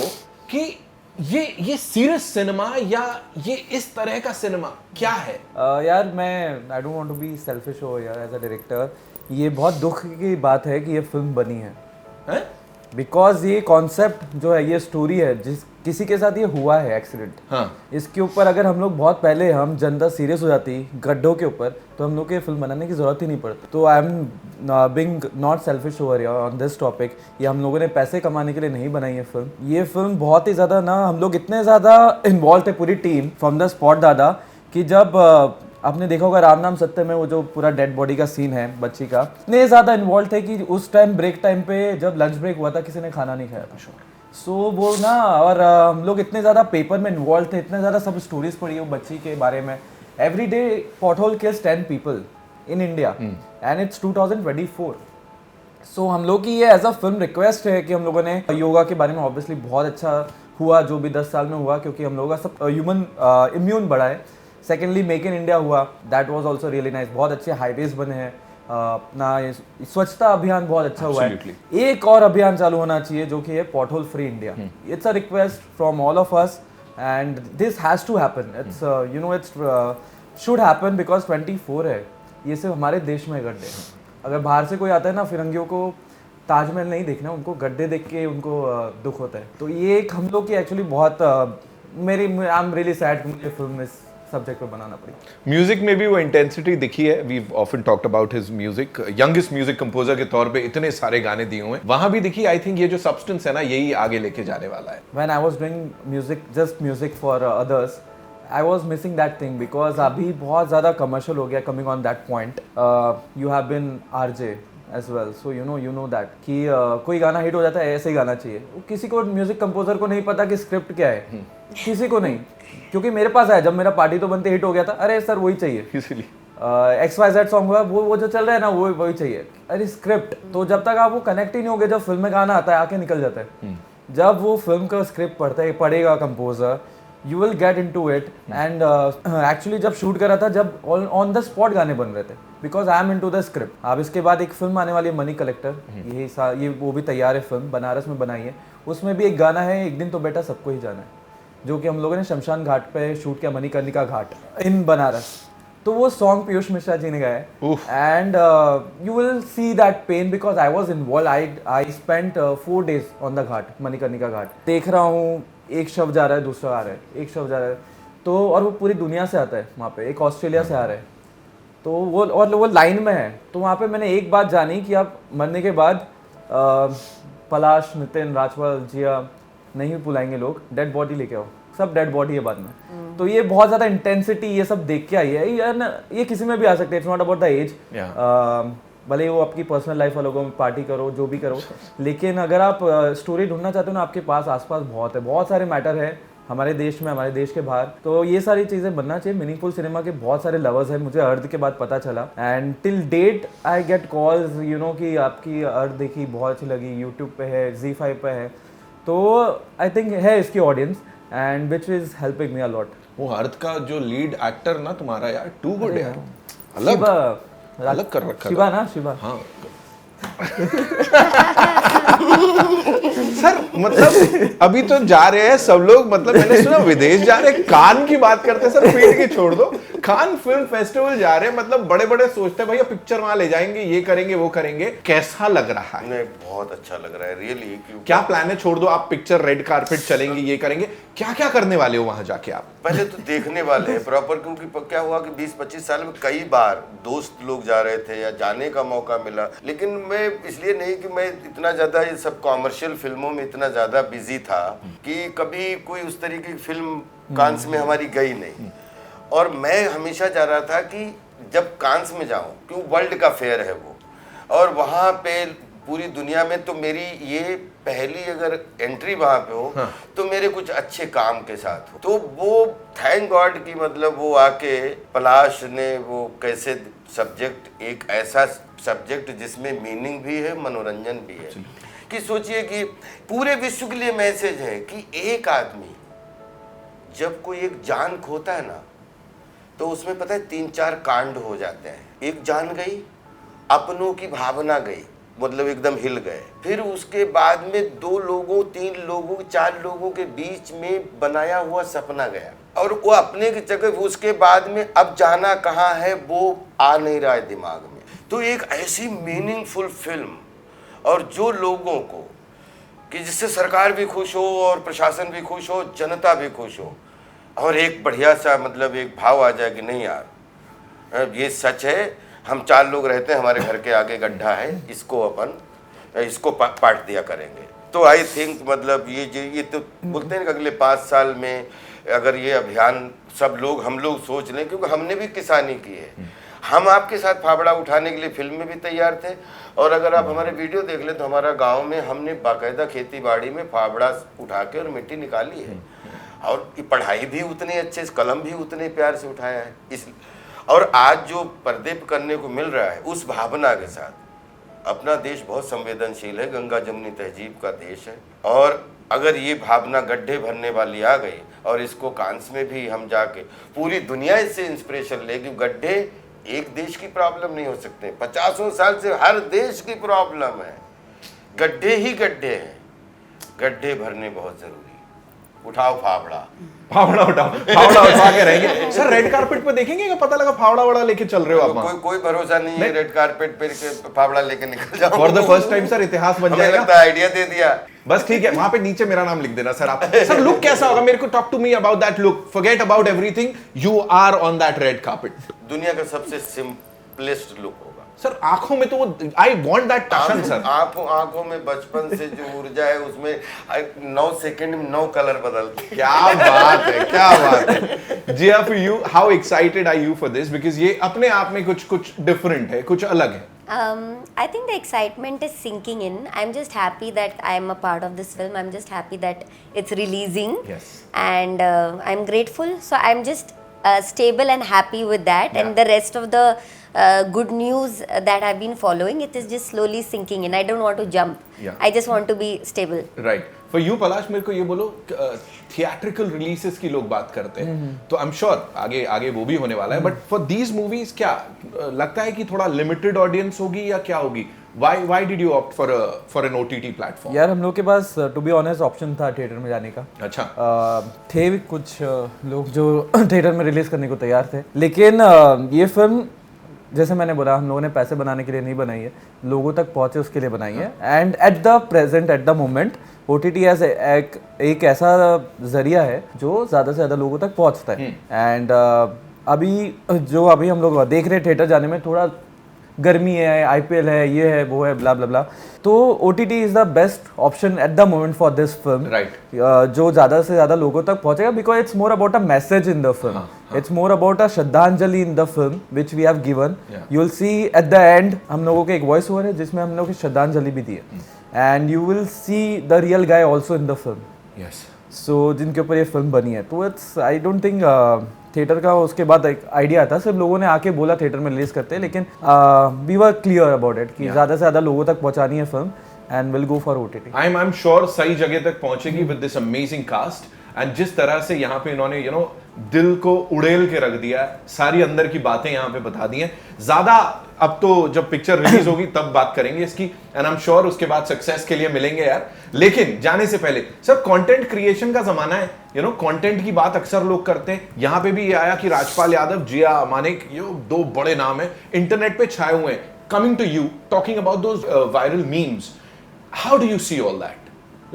कि ये सीरियस सिनेमा या ये इस तरह का सिनेमा क्या है? यार मैं I don't want to be selfish हो यार एज अ डायरेक्टर, ये बहुत दुख की बात है कि ये फिल्म बनी है। बिकॉज ये कॉन्सेप्ट जो है, ये स्टोरी है, जिस किसी के साथ ये हुआ है एक्सीडेंट। इसके ऊपर अगर हम लोग बहुत पहले हम जनता सीरियस हो जाती गड्ढों के ऊपर, तो हम लोग को ये फिल्म बनाने की जरूरत ही नहीं पड़ती। तो I am being not selfish over on this topic. ये हम लोगों ने पैसे कमाने के लिए नहीं बनाई है फिल्म। ये फिल्म बहुत ही ज़्यादा ना, हम लोग इतने ज़्यादा इन्वॉल्व थे पूरी टीम फ्रॉम द स्पॉट दादा, कि जब आपने देखा होगा राम नाम सत्य में वो जो पूरा डेड बॉडी का सीन है बच्ची का, इतने ज़्यादा इन्वॉल्व थे कि उस टाइम ब्रेक टाइम पे जब लंच ब्रेक हुआ था किसी ने खाना नहीं खाया था। सो वो ना, और हम लोग इतने ज़्यादा पेपर में इन्वॉल्व थे, इतने ज़्यादा सब स्टोरीज पढ़ी वो बच्ची के बारे में। Every day pothole kills 10 people in India and it's 2024। सो हम लोग की ये एज अ फिल्म रिक्वेस्ट है कि हम लोगों ने योगा के बारे में ऑब्वियसली बहुत अच्छा हुआ जो भी 10 साल में हुआ, क्योंकि हम लोगों का सब ह्यूमन इम्यून बढ़ा है। सेकेंडली मेक इन इंडिया हुआ, that was also really nice. बहुत अच्छे हाईवेज बने हैं, अपना ये स्वच्छता अभियान बहुत अच्छा हुआ है। एक और अभियान चालू होना चाहिए जो कि है pothole free India. It's a request from all of us and this has to happen. It's you know it's should happen because 24 है, ये सिर्फ हमारे देश में गड्ढे हैं। अगर बाहर से कोई आता है ना, फिरंगियों को ताजमहल नहीं देखना, उनको गड्ढे देख के उनको दुख होता है। तो ये एक हम लोग की एक्चुअली बहुत आई एम रियली सैड मुझे फिल्म इस सब्जेक्ट पे बनाना पड़ी। म्यूजिक में भी वो इंटेंसिटी दिखी है। We often talked about his music, youngest music composer के तौर पे इतने सारे गाने दिए हुए हैं, वहां भी दिखी। आई थिंक ये जो सब्सटेंस है ना, यही आगे लेके जाने वाला है। When I was doing music, just music for others, I was missing that thing because अभी बहुत ज़्यादा कमर्शियल हो गया। coming on that point, you have been RJ as well, so you know that कि कोई गाना हिट हो जाता है ऐसे ही गाना चाहिए। किसी को म्यूजिक कंपोजर को नहीं पता कि स्क्रिप्ट क्या है, किसी को नहीं। क्योंकि मेरे पास आया जब मेरा पार्टी तो बनते हिट हो गया था, अरे सर वही चाहिए। XYZ सॉन्ग हुआ, वो जो चल रहा है ना वो वही चाहिए। अरे स्क्रिप्ट तो जब तक आप वो कनेक्ट ही नहीं होगे, जब फिल्म में गाना आता है आके निकल जाता है। जब वो फिल्म का स्क्रिप्ट पढ़ेगा composer, you will get into it. And actually जब शूट करा था, जब ऑन द स्पॉट गाने बन रहे थे, because I am into the script. अब इसके बाद एक फिल्म आने वाली है मनी कलेक्टर, ये वो भी तैयार है, फिल्म बनारस में बनाई है। उसमें भी एक गाना है, एक दिन तो बेटा सबको ही जाना है, जो कि हम लोगों ने शमशान घाट पे शूट किया, मणिकर्णिका घाट इन बनारस। तो वो सॉन्ग पीयूष मिश्रा जी ने गाया है। And you will see that pain because I was involve. I spent 4 days on the ghat, Manikarnika Ghat. देख रहा हूँ एक शव जा रहा है, दूसरा आ रहा है, एक शव जा रहा है, तो और वो पूरी दुनिया से आता है वहाँ पे, एक ऑस्ट्रेलिया से आ रहा है, तो वो लाइन में है। तो वहाँ पे मैंने एक बात जानी कि आप मरने के बाद पलाश, नितिन, राजपाल, जिया नहीं बुलाएंगे लोग, डेड बॉडी लेके आओ, सब डेड बॉडी है बाद में। तो ये बहुत ज्यादा इंटेंसिटी ये सब देख के आई है। ये किसी में भी आ सकते हैं, it's not about the age. भले वो आपकी पर्सनल लाइफ वालों को पार्टी करो, जो भी करो, लेकिन अगर आप स्टोरी ढूंढना चाहते हो ना, आपके पास आसपास बहुत सारे मैटर है हमारे देश में, हमारे देश के बाहर। तो ये सारी चीज़ें बनना चाहिए। मीनिंगफुल सिनेमा के बहुत सारे लवर्स हैं, मुझे अर्थ के बाद पता चला। And till date I get calls, you know, कि आपकी अर्थ देखी, बहुत अच्छी लगी, यूट्यूब पे है, ZEE5 पे है। तो आई थिंक है इसकी audience, and which is helping me a lot. वो अर्थ का जो लीड एक्टर ना तुम्हारा यार, टू गुड यार, अलग कर रखा शिवा ना, शिवा। हाँ सर मतलब अभी तो जा रहे हैं सब लोग, मतलब मैंने सुना विदेश जा रहे हैं, कान की बात करते हैं सर, पीठ की छोड़ दो, कान फिल्म फेस्टिवल जा रहे हैं, मतलब बड़े बड़े सोचते हैं भैया पिक्चर वहां ले जाएंगे, ये करेंगे वो करेंगे। कैसा लग रहा है? नहीं, बहुत अच्छा लग रहा है रियली। क्या प्लान है? छोड़ दो आप पिक्चर, रेड कारपेट चलेंगे, ये करेंगे, क्या क्या करने वाले हो वहां जाके आप? पहले तो देखने वाले हैं प्रॉपर, क्योंकि क्या हुआ कि 20-25 साल में कई बार दोस्त लोग जा रहे थे या जाने का मौका मिला, लेकिन मैं इसलिए नहीं कि मैं इतना ज्यादा ये सब कॉमर्शियल फिल्मों में इतना ज्यादा बिजी था कि कभी कोई उस तरीके की फिल्म कांस में हमारी गई नहीं। और मैं हमेशा जा रहा था कि जब कांस में जाऊं, क्यों वर्ल्ड का फेयर है वो, और वहां पे पूरी दुनिया में तो मेरी ये पहली अगर एंट्री वहां पे हो, हाँ। तो मेरे कुछ अच्छे काम के साथ हो। तो वो थैंक गॉड कि मतलब वो आके पलाश ने वो कैसे सब्जेक्ट, एक ऐसा सब्जेक्ट जिसमें मीनिंग भी है, मनोरंजन भी है, कि सोचिए कि पूरे विश्व के लिए मैसेज है कि एक आदमी जब कोई एक जान खोता है ना, तो उसमें पता है 3-4 कांड हो जाते हैं। एक जान गई, अपनों की भावना गई, मतलब एकदम हिल गए। फिर उसके बाद में 2 लोगों, 3 लोगों, 4 लोगों के बीच में बनाया हुआ सपना गया, और वो अपने की जगह उसके बाद में अब जाना कहाँ है वो आ नहीं रहा है दिमाग में। तो एक ऐसी मीनिंगफुल फिल्म, और जो लोगों को कि जिससे सरकार भी खुश हो और प्रशासन भी खुश हो, जनता भी खुश हो, और एक बढ़िया सा मतलब एक भाव आ जाए कि नहीं यार ये सच है, हम 4 लोग रहते हैं, हमारे घर के आगे गड्ढा है, इसको पाट दिया करेंगे। तो आई थिंक मतलब ये तो बोलते हैं कि अगले 5 साल में अगर ये अभियान सब लोग, हम लोग सोच लें, क्योंकि हमने भी किसानी की है, हम आपके साथ फावड़ा उठाने के लिए फिल्म में भी तैयार थे। और अगर आप हमारे वीडियो देख लें तो हमारा गांव में हमने बाकायदा खेती बाड़ी में फावड़ा उठा के और मिट्टी निकाली है, और पढ़ाई भी उतने अच्छे, कलम भी उतने प्यार से उठाया है। इस और आज जो पर्दे पर करने को मिल रहा है, उस भावना के साथ, अपना देश बहुत संवेदनशील है, गंगा जमुनी तहजीब का देश है, और अगर ये भावना गड्ढे भरने वाली आ गई, और इसको कांस में भी हम जाके पूरी दुनिया इससे इंस्पिरेशन लेगी। गड्ढे एक देश की प्रॉब्लम नहीं हो सकते, 50 साल से हर देश की प्रॉब्लम है, गड्ढे ही गड्ढे हैं, गड्ढे भरने बहुत जरूरी। उठाओ फावड़ा, फावड़ा उठाओ, फावड़ा उठा के रहेंगे। सर रेड कारपेट पे देखेंगे क्या? पता लगा फावड़ा वड़ा लेके चल रहे हो आप? कोई भरोसा नहीं है रेड कारपेट पे फावड़ा लेके निकल जाओ। For the first time sir इतिहास बन जाएगा। लगता है आइडिया दे दिया। बस ठीक है, वहां पे नीचे मेरा नाम लिख देना सर आप। सर लुक कैसा होगा? मेरे को talk to me about that look, forget about everything, you are on that red carpet. दुनिया का सबसे सिंपलेस्ट लुक होगा सर। आंखों में तो वो I want that Tashan sir. आंखों में बचपन से जो ऊर्जा है, उसमें 9 सेकंड में 9 कलर बदलते। क्या बात है, क्या बात है। Jiya, for you, how excited are you for this? Because ये अपने आप में कुछ डिफरेंट है, कुछ अलग है। I think the excitement is sinking in. I'm just happy that I'm a part of this film. I'm just happy that it's releasing. Yes. And I'm grateful. So I'm just stable and happy with that, and the rest of the good news that I've been following, it is just slowly sinking in. I don't want to jump. I just want to be stable. Right. For you पलाश, मेरे को ये बोलो, theatrical releases की लोग बात करते हैं, तो आई एम श्योर आगे आगे वो भी होने वाला है, बट फॉर दीज मूवीज क्या लगता है कि थोड़ा लिमिटेड ऑडियंस होगी या क्या होगी? Why did you opt for an OTT platform? यार हम लोग के पास टू बी ऑनेस्ट ऑप्शन था थिएटर में जाने का। अच्छा। थे भी कुछ लोग जो थिएटर में रिलीज करने को तैयार थे, लेकिन ये फिल्म जैसे मैंने बोला हम लोगों ने पैसे बनाने के लिए नहीं बनाई है, लोगों तक पहुंचे उसके लिए बनाई है। And at the moment OTT as एक ऐसा जरिया है जो ज़्यादा से ज़्यादा लोगों तक पहुंचता है। एंड अभी हम लोग देख रहे हैं थिएटर जाने में थोड़ा गर्मी है, IPL है, ये है, वो है, ब्ला ब्ला ब्ला, तो OTT is the best option at the moment for this film, right, जो ज़्यादा से ज़्यादा लोगों तक पहुंचेगा, because it's more about a message in the film, it's more about a श्रद्धांजलि in the film which we have given. You will see at the end हम लोगों के एक वॉइस ओवर है जिसमें हम लोग की श्रद्धांजलि भी दी है, and you will see the real guy also in the film. Yes, so जिनके ऊपर ये फिल्म बनी है, तो it's I don't think theatre का उसके बाद एक आइडिया था, सिर्फ लोगों ने आके बोला थिएटर में रिलीज करते हैं, लेकिन we were clear about it कि ज़्यादा से ज़्यादा लोगों तक पहुंचानी है फिल्म, and will go for OTT। I am sure सही जगह तक पहुंचेगी with this amazing cast, and जिस तरह से यहाँ पे इन्होंने दिल को उड़ेल के रख दिया, सारी अंदर की बातें यहाँ पे बता दी हैं। ज्यादा अब तो जब पिक्चर रिलीज होगी तब बात करेंगे इसकी, एंड आई एम श्योर उसके बाद सक्सेस के लिए मिलेंगे यार। लेकिन जाने से पहले सर, कंटेंट क्रिएशन का जमाना है, कंटेंट की बात अक्सर लोग करते हैं। यहाँ पे भी ये आया कि राजपाल यादव, जिया मानिक, ये दो बड़े नाम है इंटरनेट पे छाए हुए हैं। Coming to you, talking about those viral memes, how do you see all that?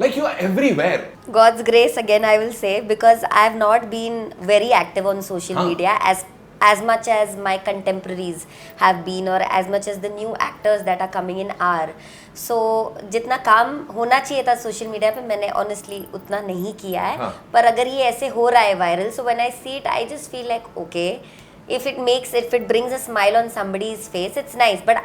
Like you are everywhere. God's grace again, I will say, because I have not been very active on social media as much as my contemporaries have been, or as much as the new actors that are coming in are. So जितना काम होना चाहिए था social media पे मैंने honestly उतना नहीं किया है, पर अगर ये ऐसे हो रहा है viral, so when I see it I just feel like okay, if it brings a smile on somebody's face, it's nice. But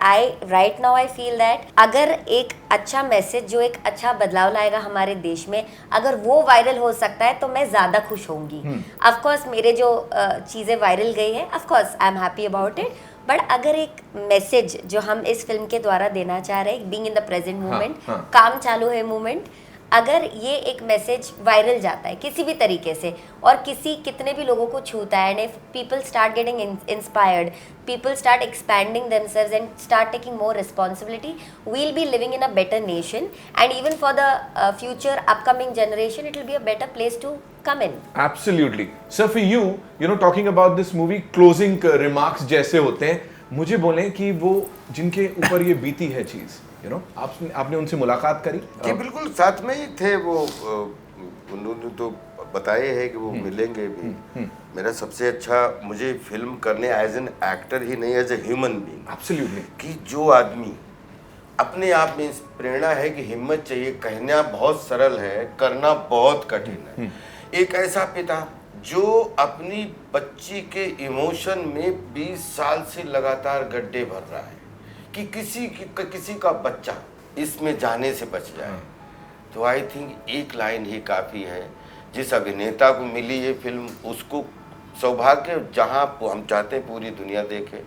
right now I feel that अगर एक अच्छा मैसेज जो एक अच्छा बदलाव लाएगा हमारे देश में, अगर वो वायरल हो सकता है तो मैं ज़्यादा खुश होंगी। ऑफ कोर्स मेरे जो चीज़ें वायरल गई है, of course I am happy about it, but अगर एक मैसेज जो हम इस फिल्म के द्वारा देना चाह रहे हैं, being in the present moment, काम चालू है मोमेंट, अगर ये एक मैसेज वायरल जाता है किसी भी तरीके से और कितने भी लोगों को छूता है, and if people start getting inspired, people start expanding themselves and start taking more responsibility, we will be living in a better nation, and even for the future upcoming generation it will be a better place to come in. Absolutely. So for you, talking about this movie, closing remarks जैसे होते हैं, मुझे बोलें कि वो जिनके ऊपर ये बीती है चीज, आपने उनसे मुलाकात करी? जी बिल्कुल, साथ में ही थे वो, उन्होंने तो बताए हैं कि वो मिलेंगे भी। मेरा सबसे अच्छा, मुझे फिल्म करने एज एन एक्टर ही नहीं, as a human being, absolutely, कि जो आदमी अपने आप में प्रेरणा है कि हिम्मत चाहिए, कहना बहुत सरल है, करना बहुत कठिन है। एक ऐसा पिता जो अपनी बच्ची के इमोशन में 20 साल से लगातार गड्ढे भर रहा है कि किसी का बच्चा इसमें जाने से बच जाए, तो आई थिंक एक लाइन ही काफ़ी है। जिस अभिनेता को मिली ये फिल्म, उसको सौभाग्य, जहां हम चाहते हैं पूरी दुनिया देखे,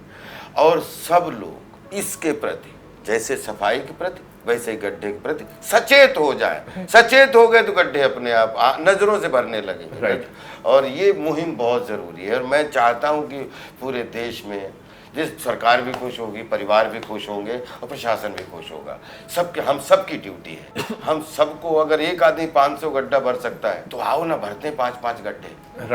और सब लोग इसके प्रति, जैसे सफाई के प्रति वैसे ही गड्ढे के प्रति सचेत हो जाए। सचेत हो गए तो गड्ढे अपने आप नज़रों से भरने लगेंगे। राइट। और ये मुहिम बहुत ज़रूरी है, और मैं चाहता हूँ कि पूरे देश में जिस सरकार भी खुश होगी, परिवार भी खुश होंगे और प्रशासन भी खुश होगा। हम सबकी ड्यूटी है। हम सबको, अगर एक आदमी 500 गड्ढा भर सकता है तो आओ ना, भरते हैं 5-5 गड्ढे।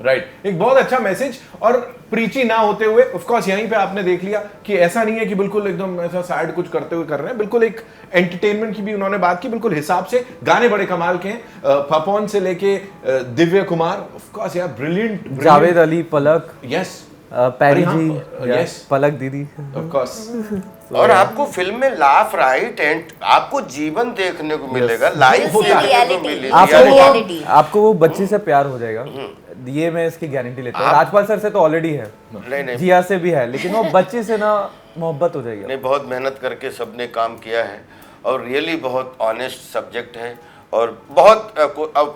राइट, एक बहुत अच्छा मैसेज, और प्रीची ना होते हुए, ऑफ कोर्स यहीं पे आपने देख लिया कि ऐसा नहीं है कि बिल्कुल एकदम ऐसा सैड कुछ करते हुए कर रहे हैं, बिल्कुल एक एंटरटेनमेंट की भी उन्होंने बात की, बिल्कुल हिसाब से। गाने बड़े कमाल के हैं, पपॉन से लेके दिव्य कुमार, ऑफ कोर्स यार ब्रिलियंट, जावेद अली, पलक, यस, पैरी जी, यस, पलक दीदी, ऑफ कोर्स। और आपको फिल्म में लाफ, राइट, एंड आपको जीवन देखने को मिलेगा, लाइफ देखने को मिलेगी, आपको वो बच्ची से प्यार हो जाएगा, ये मैं इसकी गारंटी लेता हूँ। राजपाल सर से तो ऑलरेडी है, नहीं, जिया से भी है, लेकिन वो बच्ची से ना मोहब्बत हो जाएगी। नहीं, बहुत मेहनत करके सबने काम किया है, और रियली बहुत ऑनेस्ट सब्जेक्ट है, और बहुत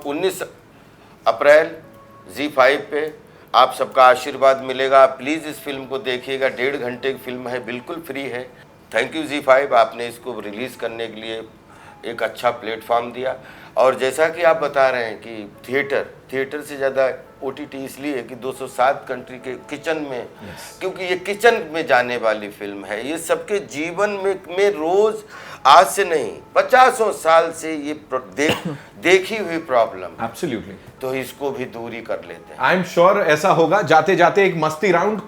19 अप्रैल Z5 पे आप सबका आशीर्वाद मिलेगा। प्लीज़ इस फिल्म को देखिएगा, 1.5 घंटे की फिल्म है, बिल्कुल फ्री है। थैंक यू ZEE5, आपने इसको रिलीज़ करने के लिए एक अच्छा प्लेटफॉर्म दिया। और जैसा कि आप बता रहे हैं कि थिएटर से ज़्यादा OTT इसलिए कि 207 कंट्री के किचन में, क्योंकि ये किचन में जाने वाली फिल्म है। ये सबके जीवन में रोज़, आज से नहीं 50 साल से ये देखी हुई प्रॉब्लम। एब्सोल्युटली। तो इसको भी दूरी कर लेते हैं। आई एम श्योर ऐसा होगा। जाते जाते एक मस्ती राउंड,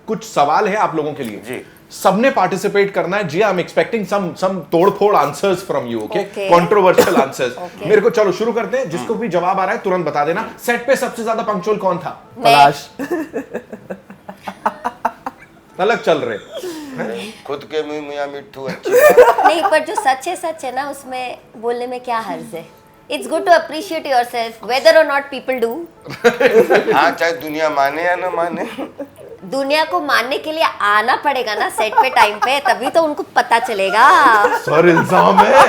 कुछ सवाल है आप लोगों के लिए जी। सबने पार्टिसिपेट करना है जी। आई एम एक्सपेक्टिंग सम तोड़फोड़ answers from you. Okay, Okay. Controversial answers. Okay. मेरे को चलो शुरू करते हैं। जिसको भी जवाब आ रहा है तुरंत बता देना। सेट पे सबसे ज्यादा पंक्चुअल कौन था? पलाश। अलग चल रहे। खुद के मुंह मियां मिट्ठू अच्छी बात। नहीं, पर जो सच है ना, उसमें बोलने में क्या हर्ज है। It's good to appreciate yourself whether or not people do. हाँ, चाहे दुनिया माने या ना माने। दुनिया को मानने के लिए आना पड़ेगा ना सेट पे टाइम पे, तभी तो उनको पता चलेगा। सर इल्जाम है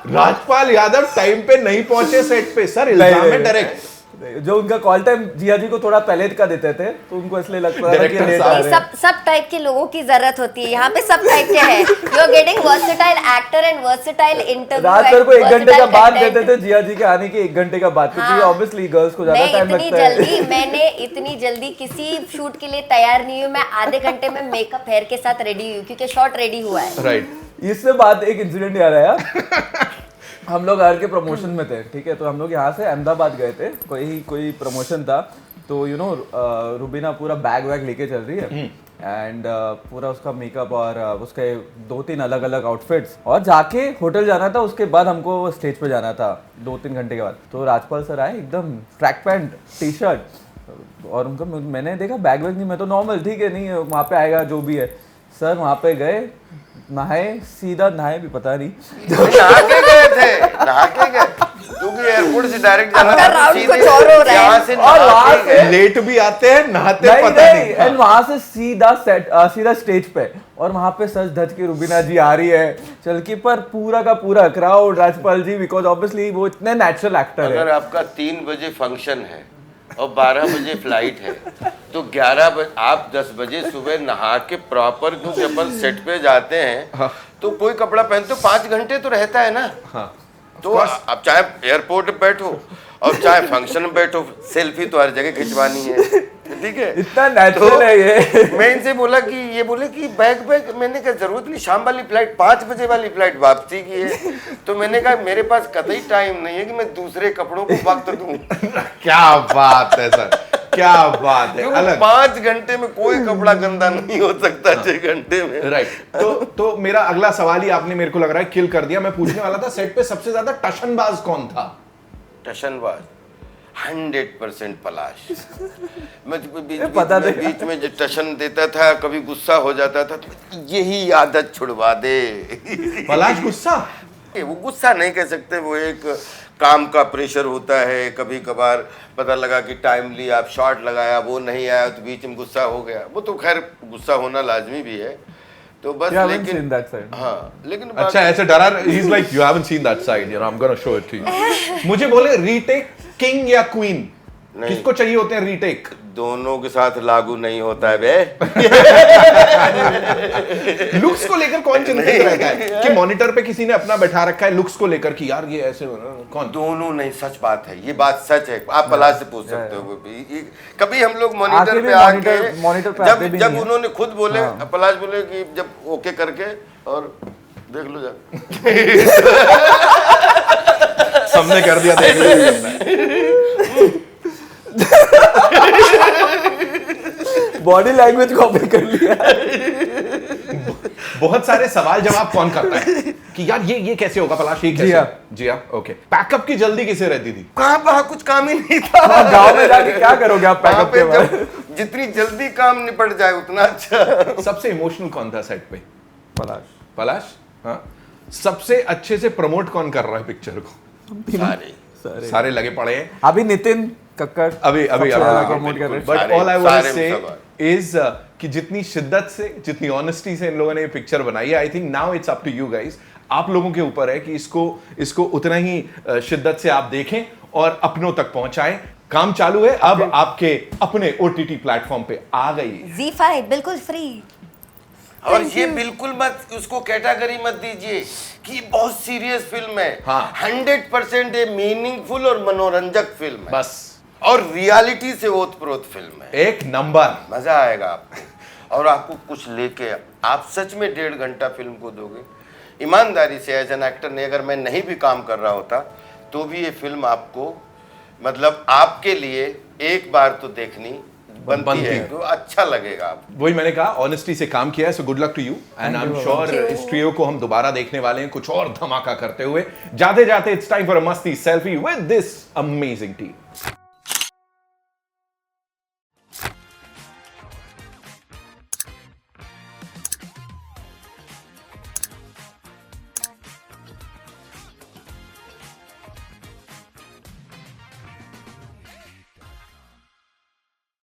राजपाल यादव टाइम पे नहीं पहुंचे सेट पे। सर इल्जाम है डायरेक्ट। जो उनका कॉल टाइम जिया जी को थोड़ा पहले का देते थे, तो उनको इसलिए लगता था कि लेट आ रहे हैं। सब टाइप के लोगों की जरूरत होती है यहाँ पे। सब टाइप के हैं। You are getting versatile actor and versatile interview. रात भर को 1 घंटे का बाद देते थे जिया जी के आने के 1 घंटे का बाद, क्योंकि ऑब्वियसली गर्ल्स को ज्यादा टाइम लगता है। मैंने इतनी जल्दी किसी शूट के लिए तैयार नहीं हूँ। मैं आधे घंटे में मेकअप हेयर के साथ रेडी हूँ, क्योंकि शॉट रेडी हुआ है। राइट। इससे बाद एक इंसिडेंट याद आया। हम लोग आर के प्रमोशन में थे, ठीक है, तो हम लोग यहाँ से अहमदाबाद गए थे, कोई प्रमोशन था। तो यू नो रुबीना पूरा बैग वैग लेके चल रही है एंड पूरा उसका मेकअप और उसके 2-3 अलग अलग आउटफिट्स, और जाके होटल जाना था। उसके बाद हमको स्टेज पे जाना था 2-3 घंटे के बाद। तो राजपाल सर आए एकदम ट्रैक पैंट टी-शर्ट, और उनका मैंने देखा बैग वैग नहीं, मैं तो नॉर्मल ठीक है नहीं वहाँ पे आएगा जो भी है। सर वहाँ पे गए, नहाए, सीधा नहाए भी पता नहीं, नहा के गए क्योंकि एयरपोर्ट से डायरेक्ट जाना था, राउंड सीधे कुछ और हो रहा है। यहाँ से और नहा वहाँ के से गए। लेट भी आते हैं, नहाते नहीं पता नहीं, नहीं। एंड वहां से सीधा स्टेज पे, और वहां पे सच धज की रुबीना जी आ रही है चल की, पर पूरा का पूरा crowd Rajpal ji, because obviously वो इतने नेचुरल एक्टर अगर है। आपका 3 बजे फंक्शन है और 12 बजे फ्लाइट है, तो 11 बजे आप 10 बजे सुबह नहा के प्रॉपर, क्योंकि अपन सेट पे जाते हैं तो कोई कपड़ा पहनते 5 घंटे तो रहता है ना। हाँ। तो आप चाहे एयरपोर्ट पे बैठो और चाहे फंक्शन में बैठो, सेल्फी तो हर जगह खिंचवानी है, ठीक है। इतना नेचुरल है ये। मैं इनसे बोला कि ये बोले कि बैग मैंने कहा जरूरत नहीं, शाम वाली फ्लाइट 5 बजे वाली फ्लाइट वापसी की है। तो मैंने कहा मेरे पास कतई टाइम नहीं है कि मैं दूसरे कपड़ों को वक्त दूं। क्या बात है सर, क्या बात है। अलग 5 घंटे में कोई कपड़ा गंदा नहीं हो सकता 6 घंटे में। राइट। तो मेरा अगला सवाल ही आपने मेरे को लग रहा है किल कर दिया। मैं पूछने वाला था सेट पे सबसे ज्यादा टशनबाज कौन था? टशनबाज 100% पलाश। मैं बीच में जो टशन देता था, कभी गुस्सा हो जाता था, तो यही आदत छुड़वा दे। पलाश गुस्सा? वो गुस्सा नहीं कह सकते, वो एक काम का प्रेशर होता है। कभी कभार पता लगा कि टाइमली आप शॉट लगाया, वो नहीं आया तो बीच में गुस्सा हो गया। वो तो खैर गुस्सा होना लाजमी भी है, तो बस। लेकिन हाँ, लेकिन अच्छा ऐसे डरा, he is like you haven't seen that side, you know, I am gonna show it to you. मुझे बोले रीटेक किंग या क्वीन, किसको चाहिए होते हैं रीटेक? दोनों के साथ लागू नहीं होता है बे। लुक्स को लेकर कौन चिंतित रहता है कि मॉनिटर पे किसी ने अपना बैठा रखा है लुक्स को लेकर कि यार ये ऐसे कौन? दोनों नहीं, सच बात है, ये बात सच है। आप पलाश से पूछ सकते हो। कभी हम लोग मॉनिटर पे आके जब उन्होंने खुद बोले, पलाश बोले कि जब ओके करके और देख लो जा, सबने कर दिया, देख लो। बॉडी लैंग्वेज कॉपी कर लिया। बहुत सारे सवाल जवाब कौन करता है कि यार ये कैसे होगा पलाश, ये कैसे? जी हाँ, ओके। पैकअप की जल्दी किसे रहती थी? वहाँ कुछ काम ही नहीं था। गांव में जाके क्या करोगे आप पैकअप के बाद? जितनी जल्दी काम निपट जाए उतना अच्छा। सबसे इमोशनल कौन था सेट पे? पलाश। पलाश? हाँ। सबसे अच्छे से प्रमोट कौन कर रहा है पिक्चर को? सारे लगे पड़े हैं। अभी नितिन कक्कड़ अभी प्रमोट कर रहे हैं। But all I want to say is कि जितनी शिद्दत से, जितनी ऑनेस्टी से इन लोगों ने ये पिक्चर बनाई है, I think now it's up to you guys. आप लोगों के ऊपर है कि इसको उतना ही शिद्दत से आप देखें और अपनों तक पहुंचाएं। काम चालू है, अब आपके अपने OTT प्लेटफॉर्म पे आ गई है। ZEE5 बिल्कुल फ्री। और ये बिल्कुल मत उसको कैटेगरी मत दीजिए कि बहुत सीरियस फिल्म है। हाँ। 100% ये मीनिंगफुल और मनोरंजक फिल्म है, बस और रियलिटी से ओतप्रोत फिल्म है। एक नंबर। मजा आएगा आपको, और आपको कुछ लेके आप सच में 1.5 घंटा फिल्म को दोगे ईमानदारी से। एज एन एक्टर ने अगर मैं नहीं भी काम कर रहा होता तो भी ये फिल्म आपको, मतलब आपके लिए एक बार तो देखनी बनती है, तो अच्छा लगेगा आपको। वही मैंने कहा, ऑनेस्टी से काम किया है, so good luck to you and I am sure इस ट्रियो को हम दोबारा देखने वाले हैं कुछ और धमाका करते हुए। जाते जाते इट्स टाइम फॉर अ मस्ती selfie with this amazing team.